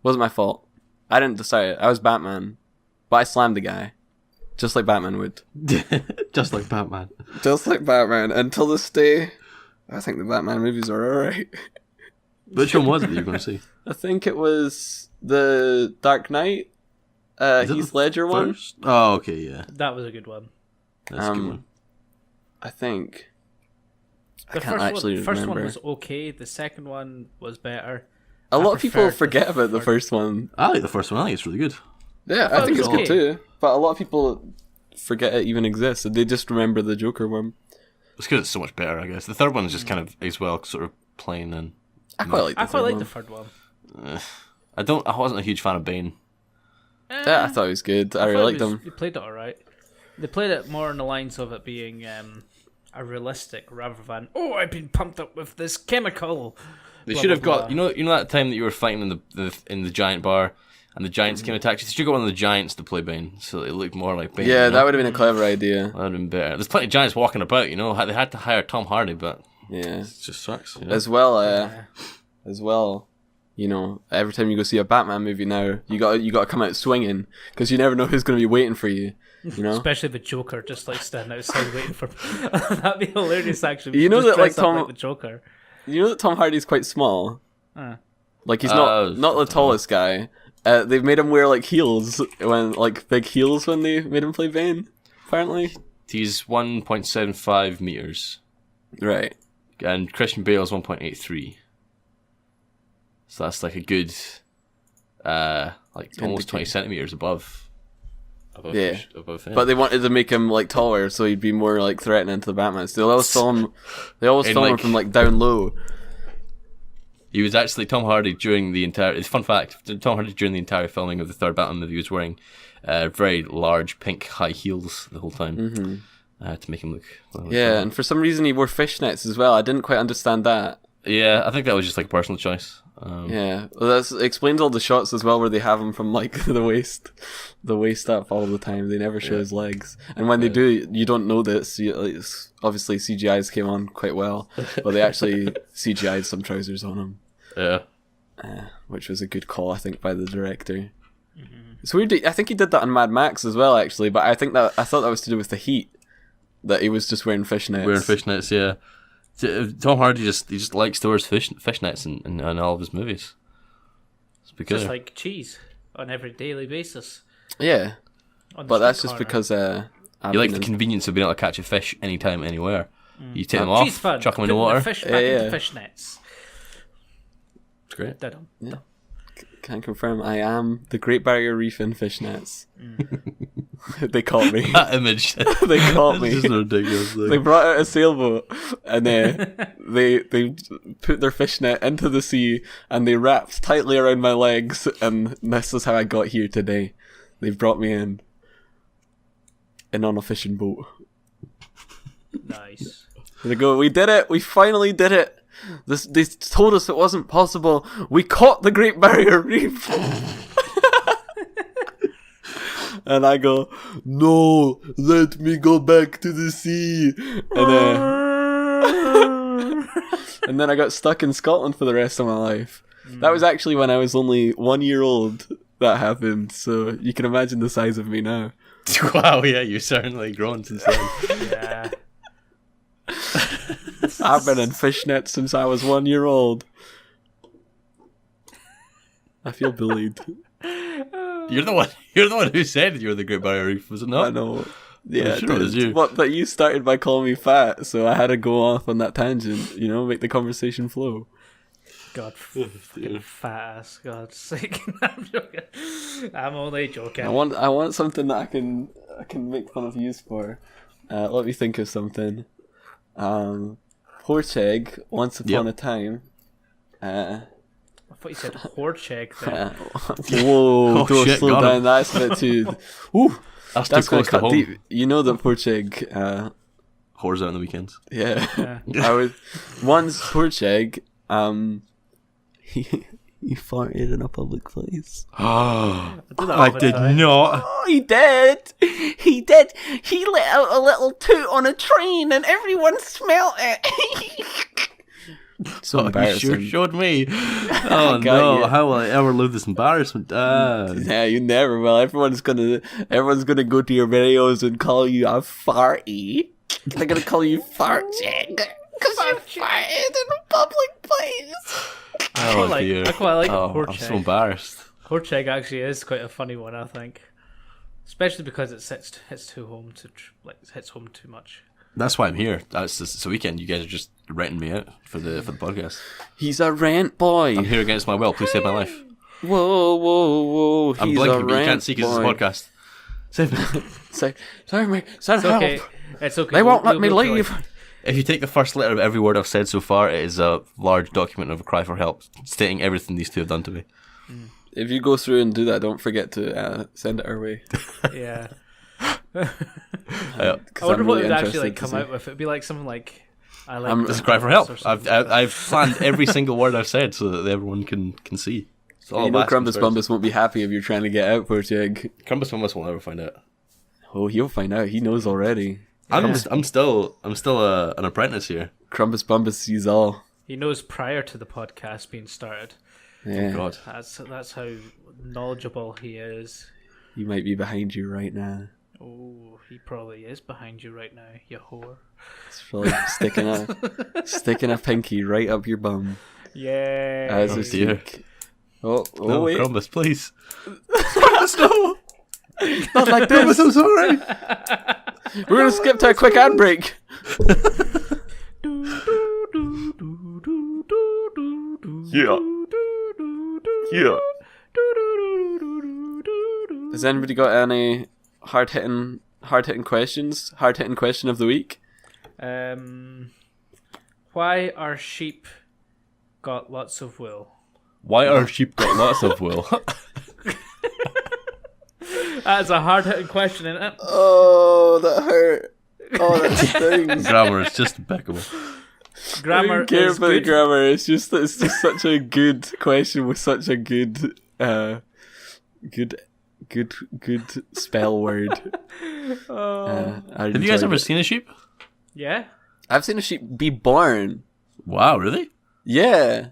Wasn't my fault. I didn't decide it. I was Batman. But I slammed the guy. Just like Batman would. Just like Batman. Just like Batman. Until this day, I think the Batman movies are alright. Which one was it that you were going to see? I think it was the Dark Knight. Heath Ledger one. First? Oh, okay, yeah. That was a good one. That's a good one. I think. I The can't actually first remember. one was okay. The second one was better. A lot of people preferred forget the about the first- first one. I like the first one. I think it's really good. Yeah, I think it it's was good too. But a lot of people forget it even exists. They just remember the Joker one. It's because it's so much better, I guess. The third one is just kind of as well, sort of plain and. I quite like the I quite third like one. the third one. I wasn't a huge fan of Bane. Yeah, I thought it was good. I really thought liked him. They played it alright. They played it more on the lines of it being a realistic rather than I've been pumped up with this chemical. They Blah, should have blah, got blah. you know that time that you were fighting in the giant bar, and the giants came attack you. They should get one of the giants to play Bane, so it looked more like Bane. Yeah, that would have been a clever idea. That would have been better. There's plenty of giants walking about, you know. They had to hire Tom Hardy, but Yeah. it just sucks. You know? As well, you know, every time you go see a Batman movie now, you got to come out swinging because you never know who's going to be waiting for you. You know, especially the Joker just like standing outside waiting for. That'd be hilarious, actually. You know Just that like dress up Tom, the Joker. You know that Tom Hardy's quite small. Uh. Like he's not the tallest guy. They've made him wear like heels big heels when they made him play Bane. Apparently, he's 1.75 meters, right? And Christian Bale's 1.83. So that's like a good, almost 20 centimeters above him. But they wanted to make him like taller so he'd be more like threatening to the Batman. So they always film him from like down low. He was actually Tom Hardy during the entire. It's a fun fact. Tom Hardy during the entire filming of the third Batman movie was wearing very large pink high heels the whole time to make him look. And for some reason he wore fishnets as well. I didn't quite understand that. Yeah, I think that was just like a personal choice. Well, that explains all the shots as well where they have him from like the waist up all the time. They never show his legs, and when they do, you don't know this. Obviously, CGI's came on quite well, but they actually CGI'd some trousers on him. Yeah, which was a good call, I think, by the director. It's weird. I think he did that on Mad Max as well, actually. But I thought that was to do with the heat, that he was just wearing fishnets. Yeah. Tom Hardy just likes to wear fishnets in all of his movies. It's just like cheese on every daily basis. Yeah, but that's just because you like the convenience of being able to catch a fish anytime, anywhere. You take them off, chuck them in the water. Fish back into fishnets. It's great. Yeah. Can confirm I am the Great Barrier Reef in fishnets. They caught me. That image. They caught me. It's just ridiculous. They brought out a sailboat and they put their fishnet into the sea and they wrapped tightly around my legs, and this is how I got here today. They've brought me in on a fishing boat. Nice. There they go. We did it. We finally did it. They told us it wasn't possible. We caught the Great Barrier Reef. And I go, no, let me go back to the sea. And then I got stuck in Scotland for the rest of my life. That was actually when I was only 1 year old that happened. So you can imagine the size of me now. Wow, yeah, you've certainly grown since then. Yeah. I've been in fishnets since I was 1 year old. I feel bullied. You're the one who said you're the Great Barrier Reef, was it not? I know. Yeah, sure it was you. But you started by calling me fat, so I had to go off on that tangent, make the conversation flow. God, fat ass, God's sake. I'm joking. I'm only joking. I want something that I can make fun of you for. Let me think of something. Horchegg, once upon a time. I thought you said Horchegg then. Whoa, don't shit, slow down. That's a bit too. Ooh, that's too close to home. Deep. You know that Horchegg. Whores out on the weekends. Yeah. I was once Horchegg. He farted in a public place. I did not. Oh, he did. He did. He let out a little toot on a train, and everyone smelt it. So embarrassing. You sure showed me. Oh no! How will I ever live this embarrassment? Yeah, you never will. Everyone's gonna go to your videos and call you a farty. They're gonna call you Fartchegg because you farted in a public place. I quite like Horchegg. I'm so embarrassed. Horchegg actually is quite a funny one, I think, especially because it hits home too much. That's why I'm here. It's a weekend. You guys are just renting me out for the podcast. He's a rent boy. I'm here against my will. Please save my life. Whoa! I'm blinking, but you can't see because it's a podcast. Save me. Sorry, mate. Send help. Okay. It's okay. They won't let me leave. If you take the first letter of every word I've said so far, it is a large document of a cry for help, stating everything these two have done to me. If you go through and do that, don't forget to send it our way. Yeah. I wonder what it would actually come out with. It'd be like something like, "I like." This is a cry for help. I've planned every single word I've said so that everyone can see. It's all You know about Krumbis conspiracy. Bumbis won't be happy if you're trying to get out, Portig. Krumbis Bumbis will never find out. Oh, he'll find out. He knows already. I'm still an apprentice here. Krumbis Bumbis sees all. He knows prior to the podcast being started. Yeah. Oh God. That's how knowledgeable he is. He might be behind you right now. Oh, he probably is behind you right now, you whore. It's probably sticking a pinky right up your bum. Yeah. As Oh, we dear. speak. Oh, No, wait. Krumbis, please. Krumbis, no. Not like Krumbis, this. I'm sorry. We're going to skip to a quick ad break. Yeah. Yeah. Has anybody got any hard-hitting questions? Hard-hitting question of the week? Why are sheep got lots of wool? Why are sheep got lots of wool? That's a hard-hitting question, isn't it? Oh, that hurt. Oh, that stings. Grammar is just impeccable. Grammar I don't care is about the good. grammar. It's just such a good question with such a good spell word. I Have you guys enjoyed ever it. seen a sheep? Yeah. I've seen a sheep be born. Wow, really? Yeah.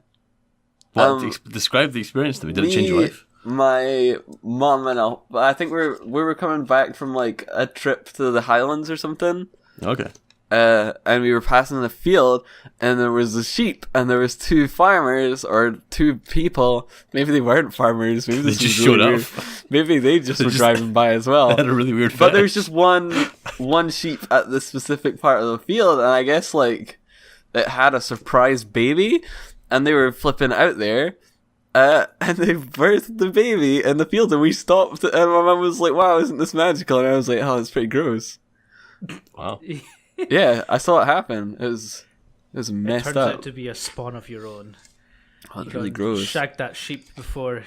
What? Describe the experience to me. Did it change your life? My mom and I think we were coming back from like a trip to the Highlands or something. Okay. And we were passing the field, and there was a sheep, and there was two farmers or two people. Maybe they weren't farmers. Maybe They this just was really showed weird. up. Maybe they just were driving by as I well. had a really weird But there was fetish. just one sheep at the specific part of the field, and I guess like it had a surprise baby, and they were flipping out there. And they birthed the baby in the field, and we stopped, and my mum was like, "Wow, isn't this magical?" And I was like, "Oh, it's pretty gross." Wow. Yeah, I saw it happen. It was It messed turns up. out to be a spawn of your own. Oh, it's You really done gross. shagged that sheep before.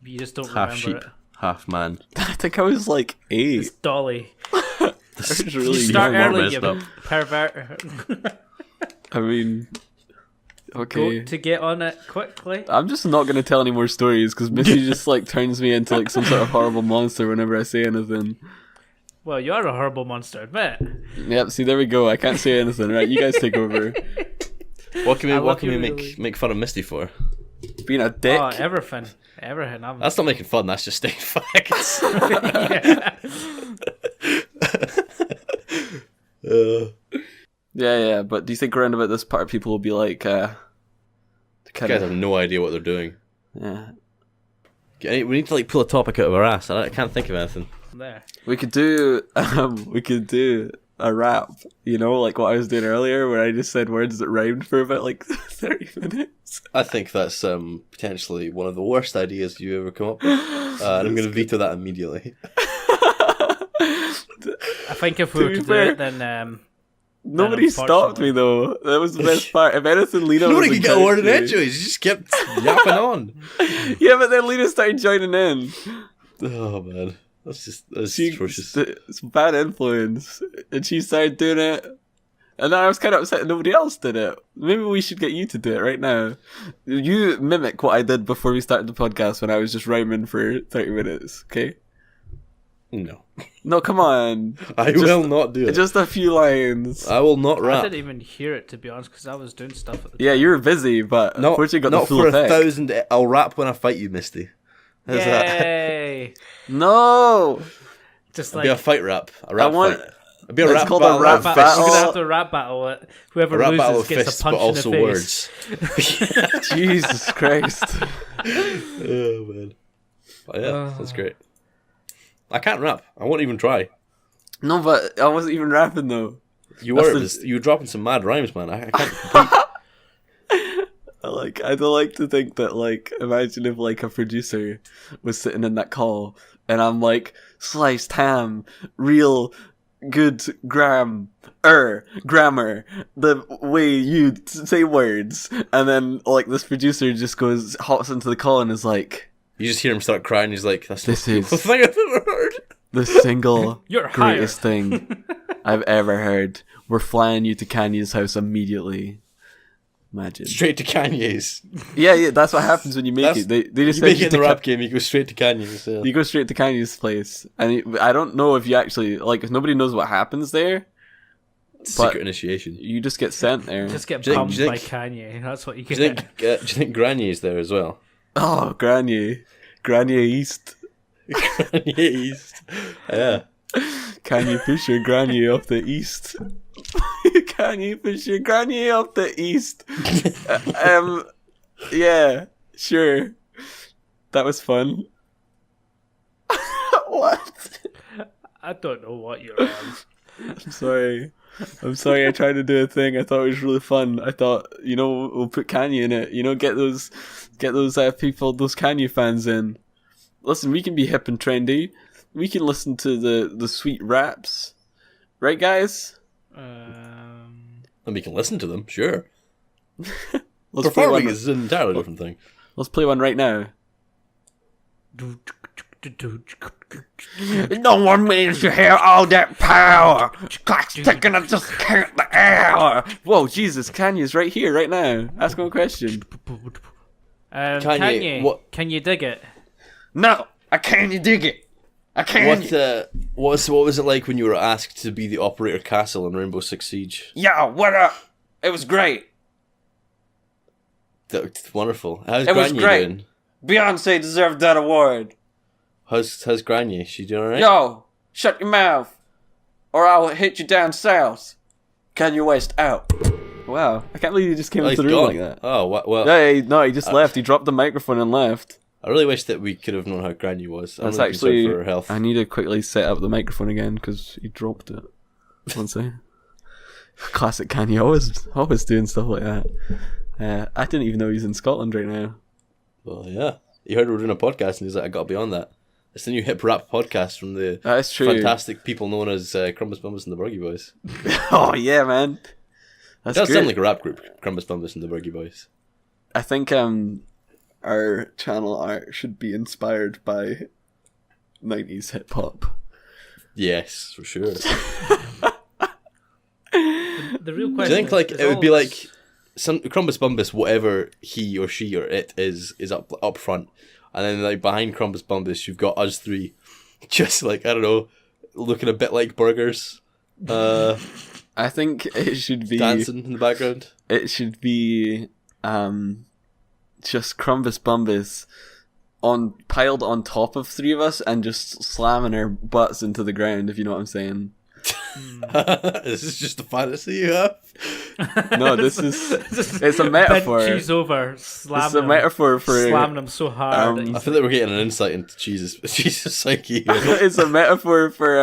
You just don't Half remember sheep, it. half man. I think I was like 8. It's Dolly. I was You really start young. more early, you messed up. pervert. I mean, okay. Go to get on it quickly. I'm just not gonna tell any more stories because Missy just like turns me into like some sort of horrible monster whenever I say anything. Well, you are a horrible monster, admit. Yep. See, there we go. I can't say anything. Right, you guys take over. What can I we love you, make fun of Misty for? Being a dick. Oh, everything. Everything. I'm... That's not making fun. That's just stating facts. Yeah. But do you think around about this part, people will be like, You guys have no idea what they're doing. yeah. We need to like pull a topic out of our ass. I can't think of anything. There. We could do a rap, you know, like what I was doing earlier, where I just said words that rhymed for about like 30 minutes. I think that's potentially one of the worst ideas you ever come up with. And I'm going to veto that immediately. I think if we were To to be do fair, it, then Nobody stopped me though. That was the best part. If anything, Lena Nobody was could get a word in encouraging me. edgeways. You just kept yapping on. Yeah, but then Lena started joining in. Oh man, that's She, atrocious. it's bad influence, and she started doing it. And then I was kind of upset nobody else did it. Maybe we should get you to do it right now. You mimic what I did before we started the podcast when I was just rhyming for 30 minutes, okay? No, No, come on. I will not do it. Just a few lines. I will not I rap. didn't even hear it, to be honest, because I was doing stuff at the Yeah, you were busy, but unfortunately got the not full for effect. 1,000. I'll rap when I fight you, Misty. How's that? Yay! No! Just It'll be a like fight rap. A rap want- fight. It'll be a It's rap called a battle. rap of battle. fists. we're gonna have to rap battle it. Whoever A rap battle loses of gets fists, a punch but also in the face. words. Jesus Christ. Oh man. But yeah, that's great. I can't rap. I won't even try. No, but I wasn't even rapping though. You That's were. You were dropping some mad rhymes, man. I can't compete. I'd like to think that, like, imagine if, like, a producer was sitting in that call, and I'm like, sliced ham, real good grammar, the way you say words, and then, like, this producer just hops into the call and is like, You just hear him start crying. He's like, "That's This the is- coolest thing I've ever heard." the single You're greatest thing I've ever heard. We're flying you to Kanye's house immediately. Imagine. Straight to Kanye's. Yeah, that's what happens when you make it. They just You make send it in the rap game, you go straight to Kanye's. Yeah. You go straight to Kanye's place, and I don't know if you actually if nobody knows what happens there. Secret initiation. You just get sent there. Just get Do you pumped think- by Kanye. That's what you Do get. you think Granye's there as well? Oh, Granier East. Granye East. Yeah. Kanye Fisher, Granier of the East. Kanye Fisher, Granier of the East. Yeah, sure. That was fun. What? I don't know what you're on. I'm sorry. I tried to do a thing. I thought it was really fun. I thought, we'll put Kanye in it. Get those people, those Kanye fans in. Listen, we can be hip and trendy. We can listen to the sweet raps, right, guys? And we can listen to them, sure. Let's play Performing one. is an entirely different thing. Let's play one right now. No one means to hear all that power. Clock's ticking, I just count the hour. Whoa, Jesus, Kanye's right here, right now. Ask him a question. Kanye, what- can you dig it? No, I can't dig it. I can't. What was it like when you were asked to be the operator castle in Rainbow Six Siege? Yo, what up? It was great. That's wonderful. How's It was Granye great. doing? Beyonce deserved that award. How's Granye? She doing alright? Yo, shut your mouth, or I'll hit you down south. Kanye West out. Wow, I can't believe he just came Oh, into he's the room gone. like that. Oh, well. No, he just left. He dropped the microphone and left. I really wish that we could have known how Granye was. I'm That's really concerned actually. for her health. I need to quickly set up the microphone again because he dropped it. One second. Classic Kanye, always doing stuff like that. I didn't even know he's in Scotland right now. Well, yeah. He heard we were doing a podcast and he's like, I gotta be on that. It's the new hip rap podcast from the That's true. fantastic people known as Krumbis, Bumbis and the Burgie Boys. Oh yeah, man. That's It does good. sound like a rap group, Krumbis, Bumbis and the Burgie Boys. I think our channel art should be inspired by 90s hip hop. Yes, for sure. The real Do question you think like is it would all be this- like some Krumbis Bumbis, whatever he or she or it is up front, and then like behind Krumbis Bumbis, you've got us three, just like I don't know, looking a bit like burgers, I think it should be dancing in the background. It should be just Krumbis Bumbis piled on top of three of us and just slamming our butts into the ground, if you know what I'm saying. This is just a fantasy you have. No, this is it's a metaphor. Bent cheese over, slamming It's a metaphor for slamming him so hard. that I he's feel like we're getting an insight into Jesus' psyche. it's a metaphor for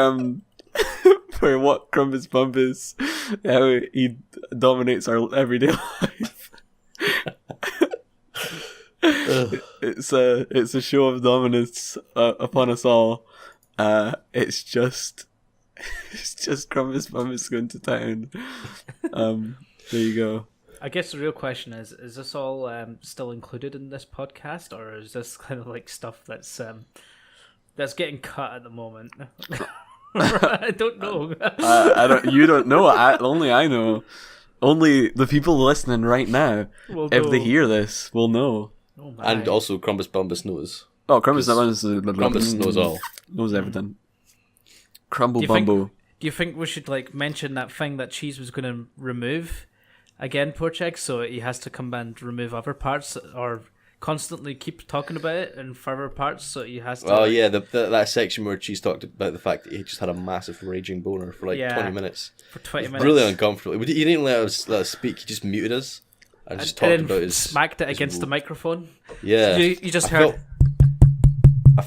for what Krumbis Bumbis, how he dominates our everyday life. It's a show of dominance upon us all. It's just Krumbis Bumbis going to town. There you go. I guess the real question is this all still included in this podcast, or is this kind of like stuff that's getting cut at the moment? I don't know. I don't. You don't know. Only I know. Only the people listening right now, We'll if they know. hear this, will know. Oh my. And also Krumbis Bumbis knows. Oh, Krumbis Krumbis knows all. Knows everything. Crumble Do you think- Bumble. Do you think we should like mention that thing that Cheese was going to remove again, Porchek, so he has to come and remove other parts, or constantly keep talking about it in further parts, so he has to. Oh yeah, that section where Cheese talked about the fact that he just had a massive raging boner for like Yeah. 20 minutes. for 20 It's minutes. really uncomfortable. He didn't let us speak. He just muted us and just talked and then about his. smacked it against the microphone. Yeah, You just I heard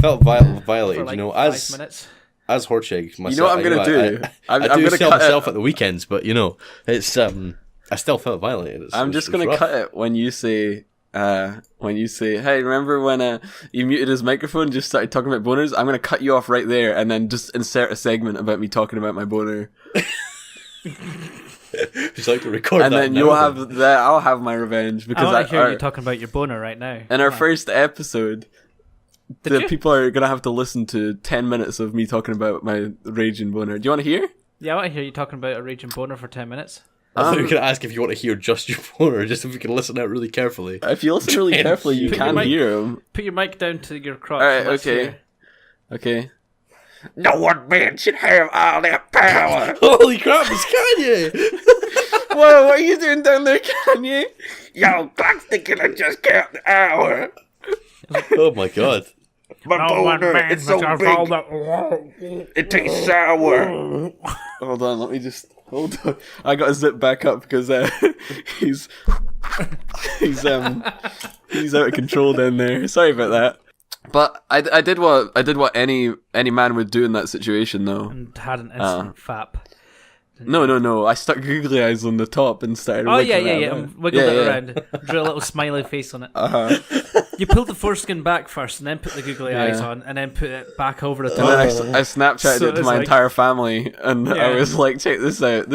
felt for violated. like you know, 5 as minutes. Horcheg myself. You know what I'm gonna do? I I'm do gonna sell cut myself it. at the weekends, but you know, it's I still felt violated. I'm just gonna cut it when you say, hey, remember when you muted his microphone and just started talking about boners? I'm gonna cut you off right there and then just insert a segment about me talking about my boner, Just like to record and that. then now. you'll have that. I'll have my revenge I because want to hear you talking about your boner right now. in our Come on. first episode, Did the you? people are gonna have to listen to 10 minutes of me talking about my raging boner. Do you want to hear? Yeah, I want to hear you talking about a raging boner for 10 minutes. I thought you were going to ask if you want to hear just your phone or just if we can listen out really carefully. If you listen really carefully, you can hear him. Put your mic down to your crotch. Alright, okay. Okay. No one man should have all that power. Holy crap, it's Kanye! Whoa, what are you doing down there, Kanye? Yo, clock's ticking, I just count the hour. Oh my god. My boner, it's so big. It tastes sour. Hold on, let me just... Hold on. I gotta zip back up because he's out of control down there. Sorry about that. But I did what any man would do in that situation though. And had an instant fap. No. I stuck googly eyes on the top and started. Oh yeah. Wiggled it around. Drew a little smiley face on it. You pulled the foreskin back first, and then put the googly eyes on, and then put it back over the top. And then I Snapchatted it to my entire family, and I was like, "Check this out.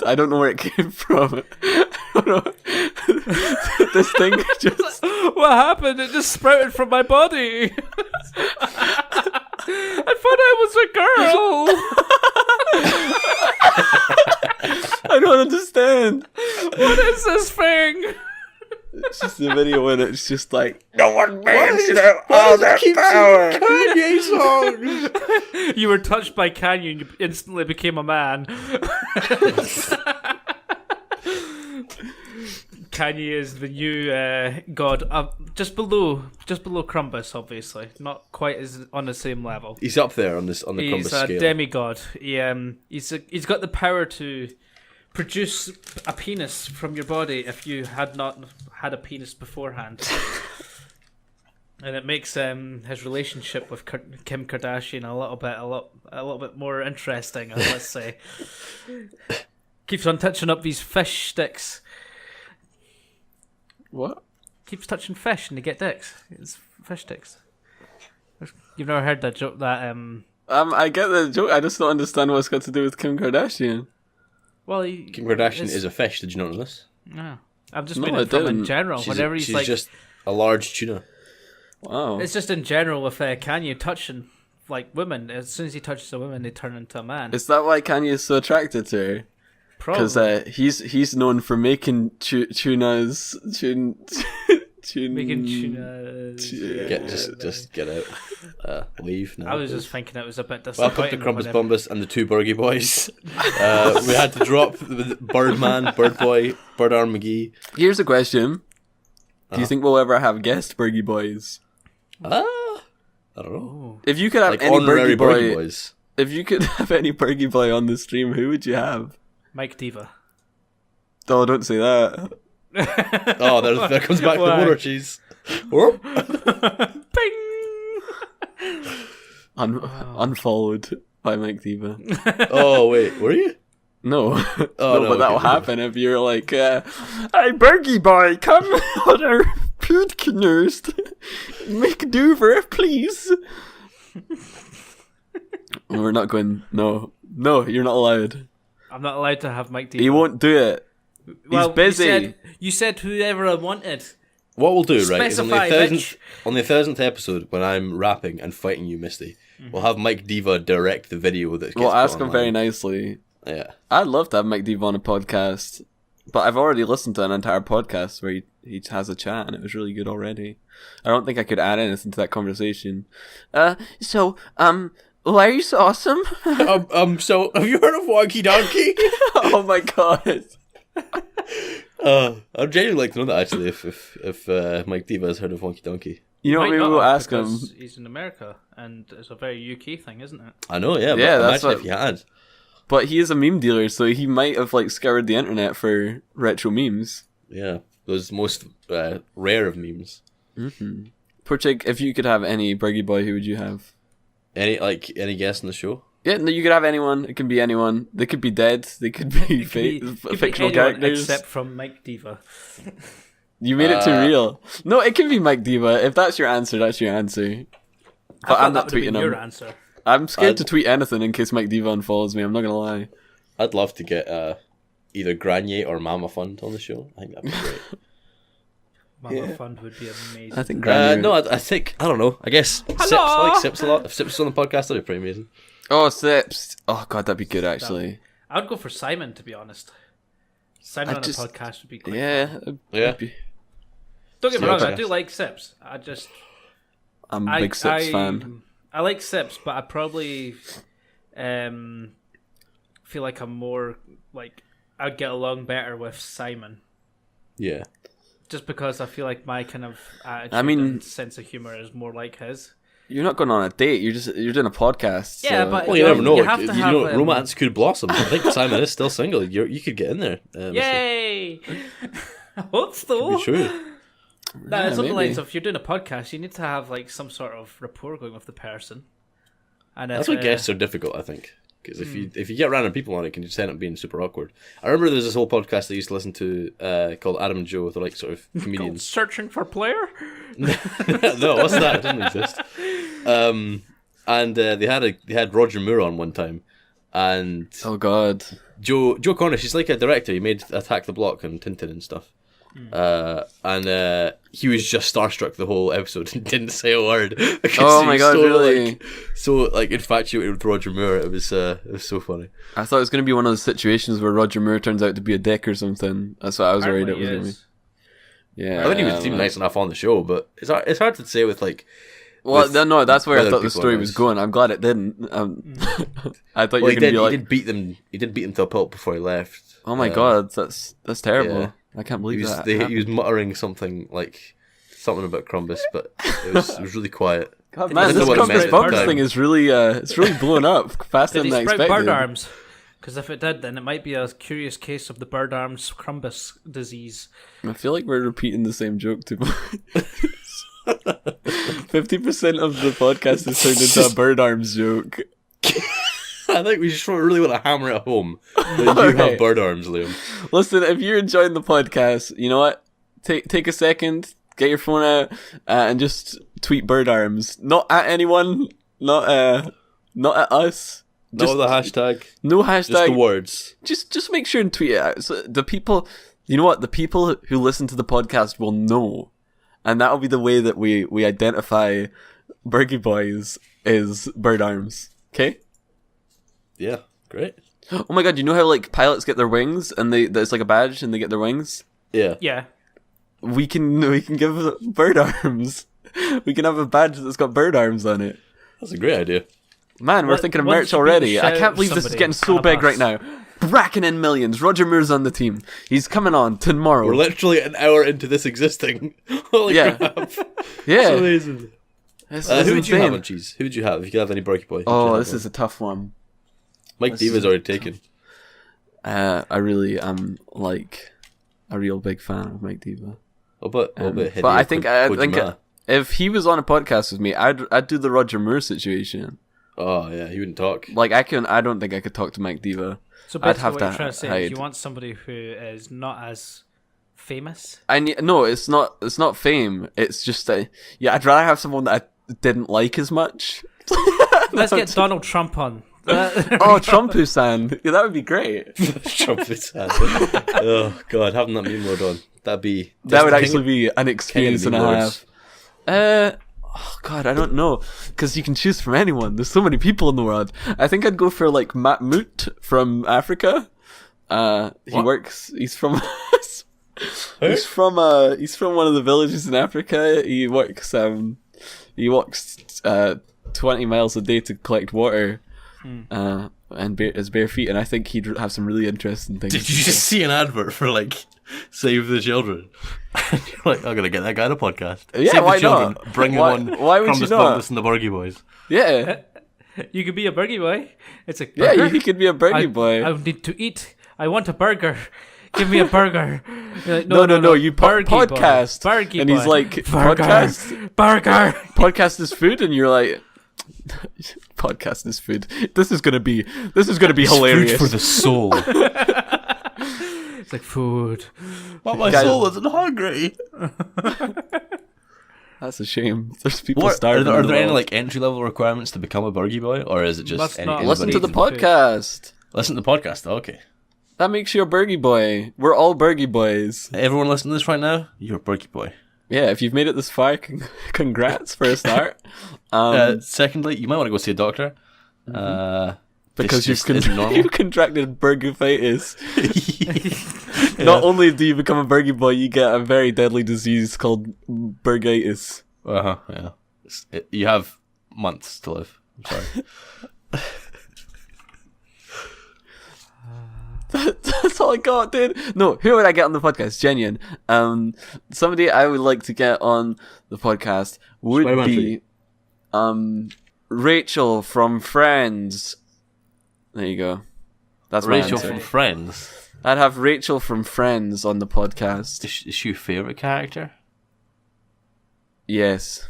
I don't know where it came from. This thing just what happened? It just sprouted from my body. I thought I was a girl. I don't understand. What is this thing?" It's just a video and it's just like, no one man should have all that power. Kanye songs. You were touched by Kanye and you instantly became a man. Kanye is the new god, just below Krumbis, obviously, not quite as on the same level. He's up there on the Krumbis He's scale. a demigod. He's got the power to produce a penis from your body if you had not had a penis beforehand. And it makes his relationship with Kim Kardashian a little bit more interesting, let's say. Keeps on touching up these fish sticks. what? Keeps touching fish and they get dicks. It's fish sticks. You've never heard that joke? I get the joke. I just don't understand what it's got to do with Kim Kardashian. Well, Kim Kardashian is a fish. Did you not know this? No, I've just been from in general. Whenever he's she's just a large tuna. Wow. It's just in general with Kanye touching like women. As soon as he touches a woman, they turn into a man. Is that why Kanye is so attracted to her? Because he's known for making tunas. Making tunas. Just get out. Leave now. I was just thinking it was a bit disappointing. Welcome to Krumbis Bumbis and the two Burgie boys. We had to drop the Birdman, Birdboy, Birdarm McGee. Here's a question. Do you think we'll ever have guest Burgie boys? I don't know. If you could have Like any honorary Burgie boy, boys. if you could have any Burgie boy on the stream, who would you have? Mike Diva. Oh, don't say that. Oh, there comes back the Why? water cheese. Whoop. Ping! Unfollowed by Mike Diva. Oh, wait, were you? No. Oh, no, but that'll okay. happen if you're like, hey, Burgie boy, come on our podcast. Make Dover, please. We're not going, no, you're not allowed. I'm not allowed to have Mike Diva. He won't do it. He's busy. You said whoever I wanted. What we'll do, right, is on the Specify, 1000th episode, when I'm rapping and fighting you, Misty, we'll have Mike Diva direct the video that gets We'll put ask him online. very nicely. Yeah. I'd love to have Mike Diva on a podcast, but I've already listened to an entire podcast where he has a chat, and it was really good already. I don't think I could add anything to that conversation. Larry's awesome. So, have you heard of Wonky Donkey? Oh my god. I'd genuinely like to know that, actually, if Mike Diva has heard of Wonky Donkey. You know what, Might maybe not we'll have, ask him. because he's in America, and it's a very UK thing, isn't it? I know, yeah, but Yeah, that's imagine what- if he had. But he is a meme dealer, so he might have like scoured the internet for retro memes. Yeah, those most rare of memes. Porchig, if you could have any Burgie boy, who would you have? Any guest on the show? Yeah, no, you could have anyone. It can be anyone. They could be dead. They could be, Could be fictional anyone characters. except from Mike Diva. You made it too real. No, it can be Mike Diva. If that's your answer, that's your answer. But I'm not That would have tweeting been him. your answer. I'm scared to tweet anything in case Mike Diva unfollows me. I'm not gonna lie. I'd love to get either Granier or Mama Fund on the show. I think that'd be great. Mama Fund would be amazing. I think. Granny No, I think, I don't know. I guess Sips, I like Sips a lot. If Sips was on the podcast, that'd be pretty amazing. Oh, Sips. Oh god, that'd be good actually. I'd go for Simon, to be honest. Simon I on just- a podcast would be quite Yeah. fun. Yeah. Don't get me Yeah, wrong, I okay. do like Sips. I'm a big Sips fan. I like Sips, but I probably feel like I'm more like I'd get along better with Simon. Yeah. Just because I feel like my kind of attitude and sense of humor is more like his. You're not going on a date. You're doing a podcast. Yeah, so- but Well, you never know. You Like, have to have, romance could blossom. I think Simon is still single. You could get in there. Yay! I hope so. Be true. No, it's on the maybe. lines of if you're doing a podcast, you need to have like some sort of rapport going with the person. And That's if, why guests are difficult, I think. Because if you get random people on it, it can just end up being super awkward. I remember there's this whole podcast I used to listen to called Adam and Joe. They're like sort of comedians. searching for player. No, what's that? It doesn't exist. And they had Roger Moore on one time, and Oh God. Joe Connor. She's like a director. He made Attack the Block and Tintin and stuff. And he was just starstruck the whole episode and didn't say a word. Because Oh he my was God, so, really? so infatuated with Roger Moore. It was so funny. I thought it was going to be one of those situations where Roger Moore turns out to be a dick or something. That's what I was worried it was going to be. Yeah. I think he was seemed nice enough on the show, but it's hard to say with like. Well, with- no, that's where I with thought other the people story on was this. going. I'm glad it didn't. I thought you Well, were going to be like, he did beat them. He did beat them to a pulp before he left. oh my God, that's terrible. yeah. I can't believe He was that. he was muttering something about Krumbis, but it was really quiet. God, I man, didn't this know what it Krumbis meant Bumbs at the thing time. is really, it's really blown up faster Did he than I sprout expected. bird arms? Because if it did, then it might be a curious case of the bird arms Krumbis disease. I feel like we're repeating the same joke too much. 50% of the podcast is turned into a bird arms joke. I think we just really want to hammer it home that you Okay. have bird arms, Liam. Listen, if you're enjoying the podcast, you know what? Take a second, get your phone out, and just tweet bird arms. Not at anyone, not at us. No, the hashtag. No Just the hashtag. words. Just make sure and tweet it out. So the people, you know what? The people who listen to the podcast will know, and that'll be the way that we identify Burgie Boys is bird arms. Okay. Yeah, great. Oh my God! You know how like pilots get their wings, and it's like a badge, and they get their wings. Yeah. Yeah. We can give bird arms. We can have a badge that's got bird arms on it. That's a great idea. Man, we're What- thinking of once merch you beat the already. shit I out can't of believe this is somebody getting so on a big bus. right now. Racking in millions. Roger Moore's on the team. He's coming on tomorrow. We're literally an hour into this existing. Holy Yeah. crap. yeah. So amazing. It's Who would you have insane. on cheese? Who would you have if you could have any Burgie Boy? Oh, this is a tough one. Mike this Diva's is already taken. I really am like a real big fan of Mike Diva. What about But I think if he was on a podcast with me, I'd do the Roger Moore situation. Oh yeah, he wouldn't talk. Like I don't think I could talk to Mike Diva. So I'd basically, have what to you're trying to say hide. is you want somebody who is not as famous. No, it's not fame. It's just that I'd rather have someone that I didn't like as much. Let's get Donald Trump on. Oh, Trump-san. Yeah, that would be great. Trump is sad. Oh god, having that meme mode on. That'd be That would King- actually be an experience and a Kennedy half. lords. Oh god, I don't know, because you can choose from anyone. There's so many people in the world. I think I'd go for like Matt Moot from Africa. He What? works. He's from. He's from one of the villages in Africa. He walks 20 miles a day to collect water. And his bare feet, and I think he'd have some really interesting things. Did you just see an advert for like Save the Children? And you're like, I'm gonna get that guy on a podcast. Yeah, Save why the Children. not? Bring Why- him on. why would you Krumbis, not? Bumbis and the Burgie Boys. Yeah, You could be a Burgie Boy. It's a yeah, burger. he could be a Burgie Boy. I need to eat. I want a burger. Give me a burger. You're like, No, you Burgie Boy. podcast. Burgie And he's Boy. like, burger. podcast? Burger. Podcast is food, and you're like, podcast is food. This is gonna be hilarious. Food for the soul. It's like food. But my Guys- soul isn't hungry. That's a shame. There's people What, starving. are in the there any world. like entry level requirements to become a Burgie Boy, or is it just Must not anybody Listen to the can- podcast. Listen to the podcast. Okay. That makes you a Burgie Boy. We're all Burgie Boys. Everyone listening to this right now, you're a Burgie Boy. Yeah, if you've made it this far, congrats for a start. Secondly, you might want to go see a doctor. Because this just isn't normal. you contracted burgiitis. Not only do you become a Burgie boy, you get a very deadly disease called burgitis. Yeah. You have months to live. I'm sorry. That's all I got, dude. No, who would I get on the podcast? Genuine. Somebody I would like to get on the podcast would be Rachel from Friends. There you go. That's my Rachel answer. from Friends. I'd have Rachel from Friends on the podcast. Is she your favourite character? Yes.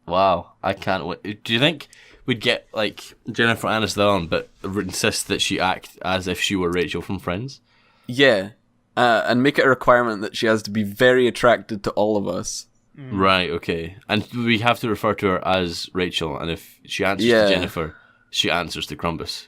Wow, I can't wait. Do you think we'd get like Jennifer Aniston on, but insist that she act as if she were Rachel from Friends? Yeah. And make it a requirement that she has to be very attracted to all of us. Right, okay. And we have to refer to her as Rachel, and if she answers to Jennifer, she answers to Krumbis.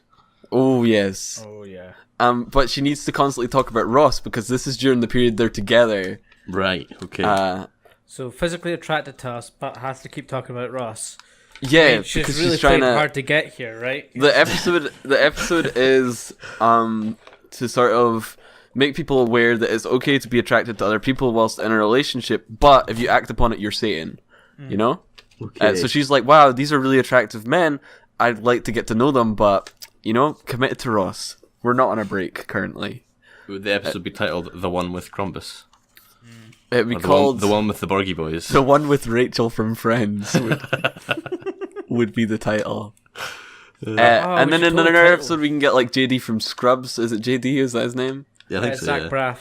Oh, yes. Oh, yeah. But she needs to constantly talk about Ross because this is during the period they're together. Right, okay. So physically attracted to us, but has to keep talking about Ross. Yeah, She's because really she's trying playing to. hard to get here, right? The episode is to sort of make people aware that it's okay to be attracted to other people whilst in a relationship, but if you act upon it, you're Satan. You know. Okay. So she's like, "Wow, these are really attractive men. I'd like to get to know them, but committed to Ross. We're not on a break currently." Would the episode be titled "The One with Krumbis"? It'd be Or called the one with the Burgie boys. The One with Rachel from Friends would be the title. And then in another episode, we can get like JD from Scrubs. Is it JD? Is that his name? Yeah, I think so. Zach Yeah. Braff.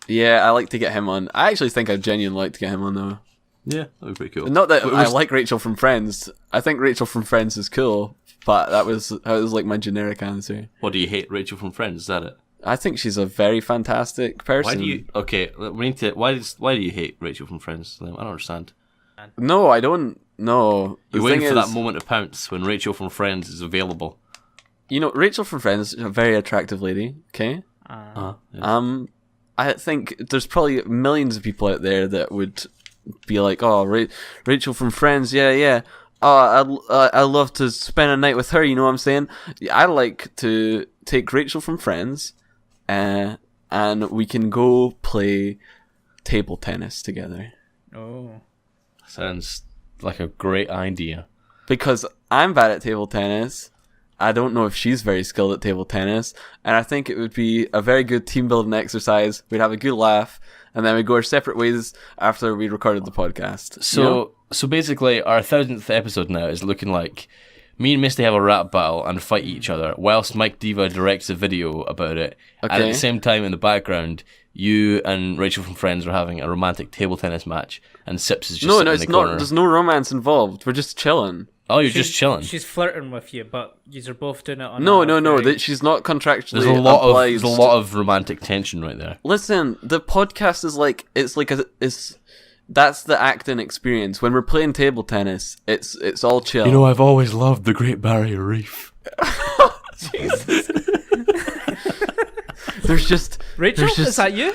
Yeah, I like to get him on. I actually think I'd genuinely like to get him on though. Yeah, that would be pretty cool. Not that I like Rachel from Friends. I think Rachel from Friends is cool, but that was like my generic answer. What, do you hate Rachel from Friends? Is that it? I think she's a very fantastic person. Why do you? Okay, we need to. Why do you hate Rachel from Friends? I don't understand. No, I don't. No, You're waiting for that moment to pounce when Rachel from Friends is available. Rachel from Friends is a very attractive lady. Okay. Yeah. I think there's probably millions of people out there that would be like, "Oh, Rachel from Friends, yeah. Oh, I love to spend a night with her." You know what I'm saying? I like to take Rachel from Friends, and we can go play table tennis together. Oh. Sounds like a great idea. Because I'm bad at table tennis. I don't know if she's very skilled at table tennis, and I think it would be a very good team building exercise. We'd have a good laugh, and then we'd go our separate ways after we recorded the podcast. So basically, our 1000th episode now is looking like me and Misty have a rap battle and fight each other, whilst Mike Diva directs a video about it. Okay. And at the same time, in the background, you and Rachel from Friends are having a romantic table tennis match, and Sips is just sitting in the corner. There's no romance involved. We're just chilling. Oh, you're just chilling. She's flirting with you, but you are both doing it on. No. very- She's not contractually There's obliged. a lot of romantic tension right there. Listen, the podcast is that's the acting experience. When we're playing table tennis, it's all chill. You know, I've always loved the Great Barrier Reef. Jesus. There's just Rachel, there's just, is that you?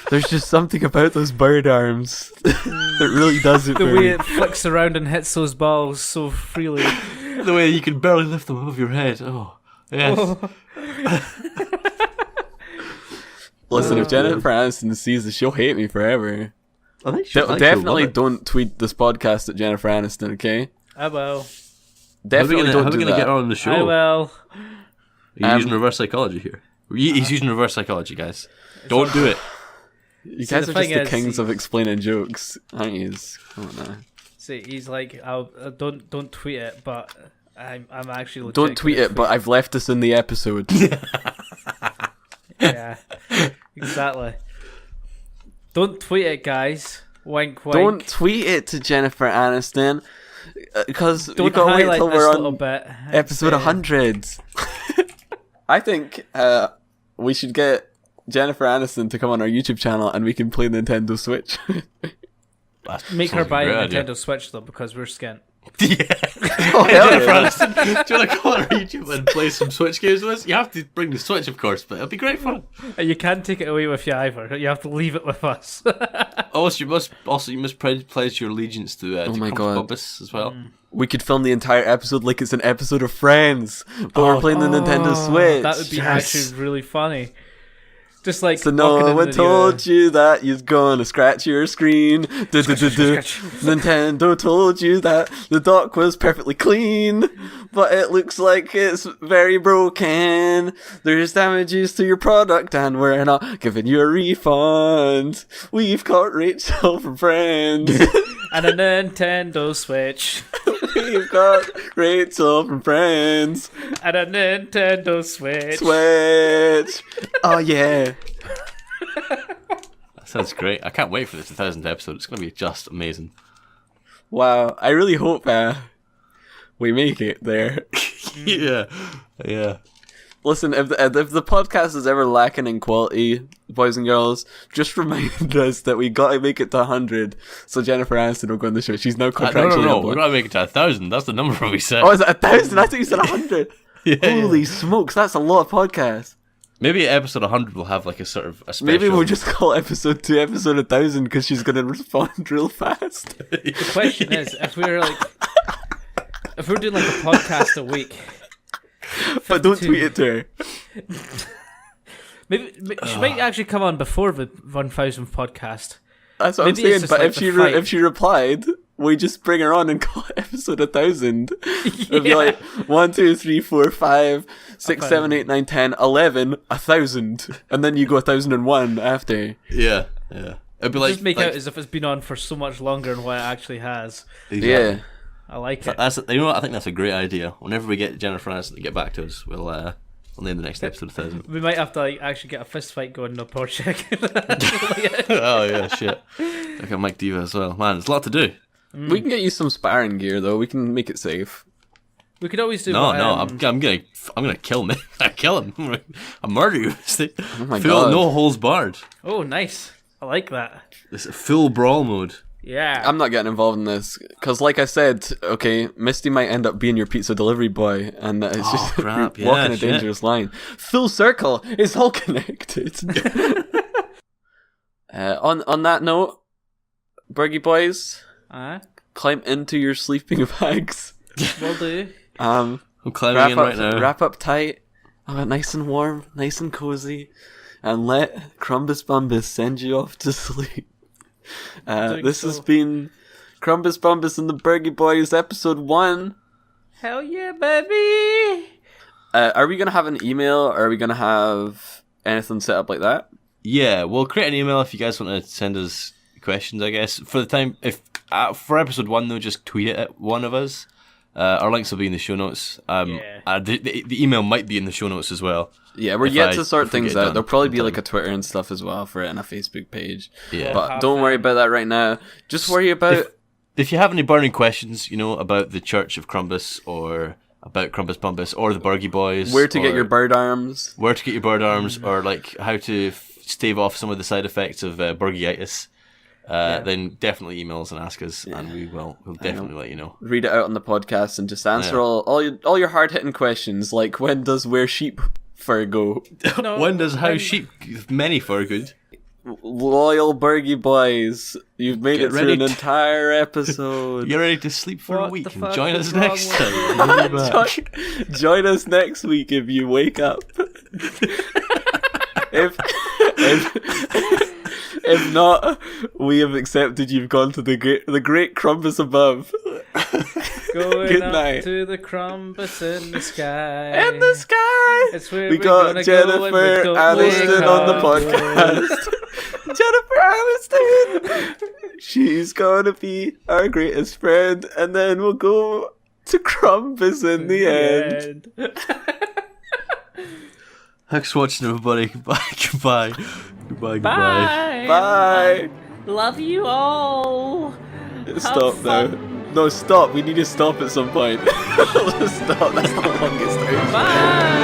There's just something about those bird arms that really does it The for way me. it flicks around and hits those balls so freely. The way you can barely lift them above your head. Oh, yes. Listen, if Jennifer Aniston sees this, she'll hate me forever. I think she'll Definitely don't tweet this podcast at Jennifer Aniston, okay? I will. Definitely How are don't we do going to that. get her on the show? I will. Are you using reverse psychology here? He's using reverse psychology, guys. Don't do it. You See, guys the are just thing the is, kings of explaining jokes, aren't you? Come on now. See, he's like, don't tweet it, but I'm actually legit Don't tweet gonna it, but I've left this in the episode. Yeah, exactly. Don't tweet it, guys. Wink, wink. Don't tweet it to Jennifer Aniston, because we Don't gotta wait highlight till this we're little on bit. episode 100. I think we should get Jennifer Aniston to come on our YouTube channel and we can play Nintendo Switch. Make her buy a great idea. Nintendo Switch though, because we're skint. Yeah. Oh, hell yeah. Do you want to call her YouTube and play some Switch games with us? You have to bring the Switch, of course, but it'll be great fun. You can't take it away with you either. You have to leave it with us. Also, you must pledge your allegiance to my Krumbis God. Bumbis as well. We could film the entire episode like it's an episode of Friends, but we're playing the Nintendo Switch. That would be actually really funny. Just like So walking no in one the, told you that you're gonna scratch your screen. Nintendo told you that the dock was perfectly clean, but it looks like it's very broken. There's damages to your product and we're not giving you a refund. We've caught Rachel from Friends. and a Nintendo Switch. We've got Rachel from Friends. And a Nintendo Switch. Switch. Oh yeah. That sounds great. I can't wait for this 1000th episode. It's going to be just amazing. Wow. I really hope we make it there. Yeah. Listen, if the podcast is ever lacking in quality, boys and girls, just remind us that we got to make it to 100. So Jennifer Aniston will go on the show. She's now contractually No. obligated. We're going to make it to 1,000. That's the number we said. Oh, is it 1,000? I thought you said 100. Holy smokes, that's a lot of podcasts. Maybe episode 100 will have like a sort of a special. Maybe we'll just call episode 2 episode 1,000 because she's going to respond real fast. The question is, if we're doing like a podcast a week, But don't tweet it to her. maybe she might actually come on before the 1,000th podcast. That's what Maybe I'm it's saying. just But like if the she replied, we just bring her on and call it episode 1,000. It'd be like 1, 2, 3, 4, 5, 6, 7, 8, 9, 10, 11, 1,000, and then you go 1,001 after. Yeah. It'd be like Just make out as if it's been on for so much longer than what it actually has. Exactly. Yeah. I like it. That's you know what, I think that's a great idea. Whenever we get Jennifer Aniston to get back to us, we'll name the next episode 1,000. We might have to like actually get a fist fight going in a Porsche. Oh yeah, shit. Like a Mike Diva as well. Man, there's a lot to do. We can get you some sparring gear though. We can make it safe. We could always do. No, what, I'm gonna kill him. I kill him. I murder you. Oh my Full, god. no holes barred. Oh, nice. I like that. This full brawl mode. Yeah. I'm not getting involved in this because, like I said, okay, Misty might end up being your pizza delivery boy, and it's just crap, you're walking yeah, a shit. dangerous line. Full circle. It's all connected. On that note, Burgie boys, climb into your sleeping bags. Will do. I'm climbing in right now. Wrap up tight. Nice and warm, nice and cozy, and let Krumbis Bumbis send you off to sleep. This has been Krumbis Bumbis and the Burgie Boys, episode 1. Hell yeah, baby! Are we gonna have an email, or are we gonna have anything set up like that? Yeah, we'll create an email if you guys want to send us questions, I guess. For the time, if for episode 1 though, just tweet it at one of us. Our links will be in the show notes. The email might be in the show notes as well. Yeah, we're yet to sort things out. There'll probably be like a Twitter and stuff as well for it, and a Facebook page. Yeah. But don't worry about that right now. Just worry about... If you have any burning questions, about the Church of Krumbis, or about Krumbis Bumbis, or the Burgie Boys... Where to get your bird arms. Where to get your bird arms, or like how to stave off some of the side effects of Burgieitis, then definitely email us and ask us, and we'll definitely let you know. Read it out on the podcast and just answer all your hard-hitting questions, like when does wear sheep fur go? When does how sheep many fur good? Loyal Burgie boys, you've made it through an entire episode. You're ready to sleep for a week, and join us wrong next with time. Join us next week if you wake up. If not, we have accepted you've gone to the great Krumbis above. Going Good up night. to the Krumbis in the sky. In the sky! It's where We we're got gonna Jennifer go when we don't Aniston wake on the up. podcast. Jennifer Aniston! She's gonna be our greatest friend, and then we'll go to Krumbis in the end. Thanks for watching, everybody. Goodbye. Goodbye. Bye! Love you all. Stop now. No, stop. We need to stop at some point. Stop. That's the longest. Bye.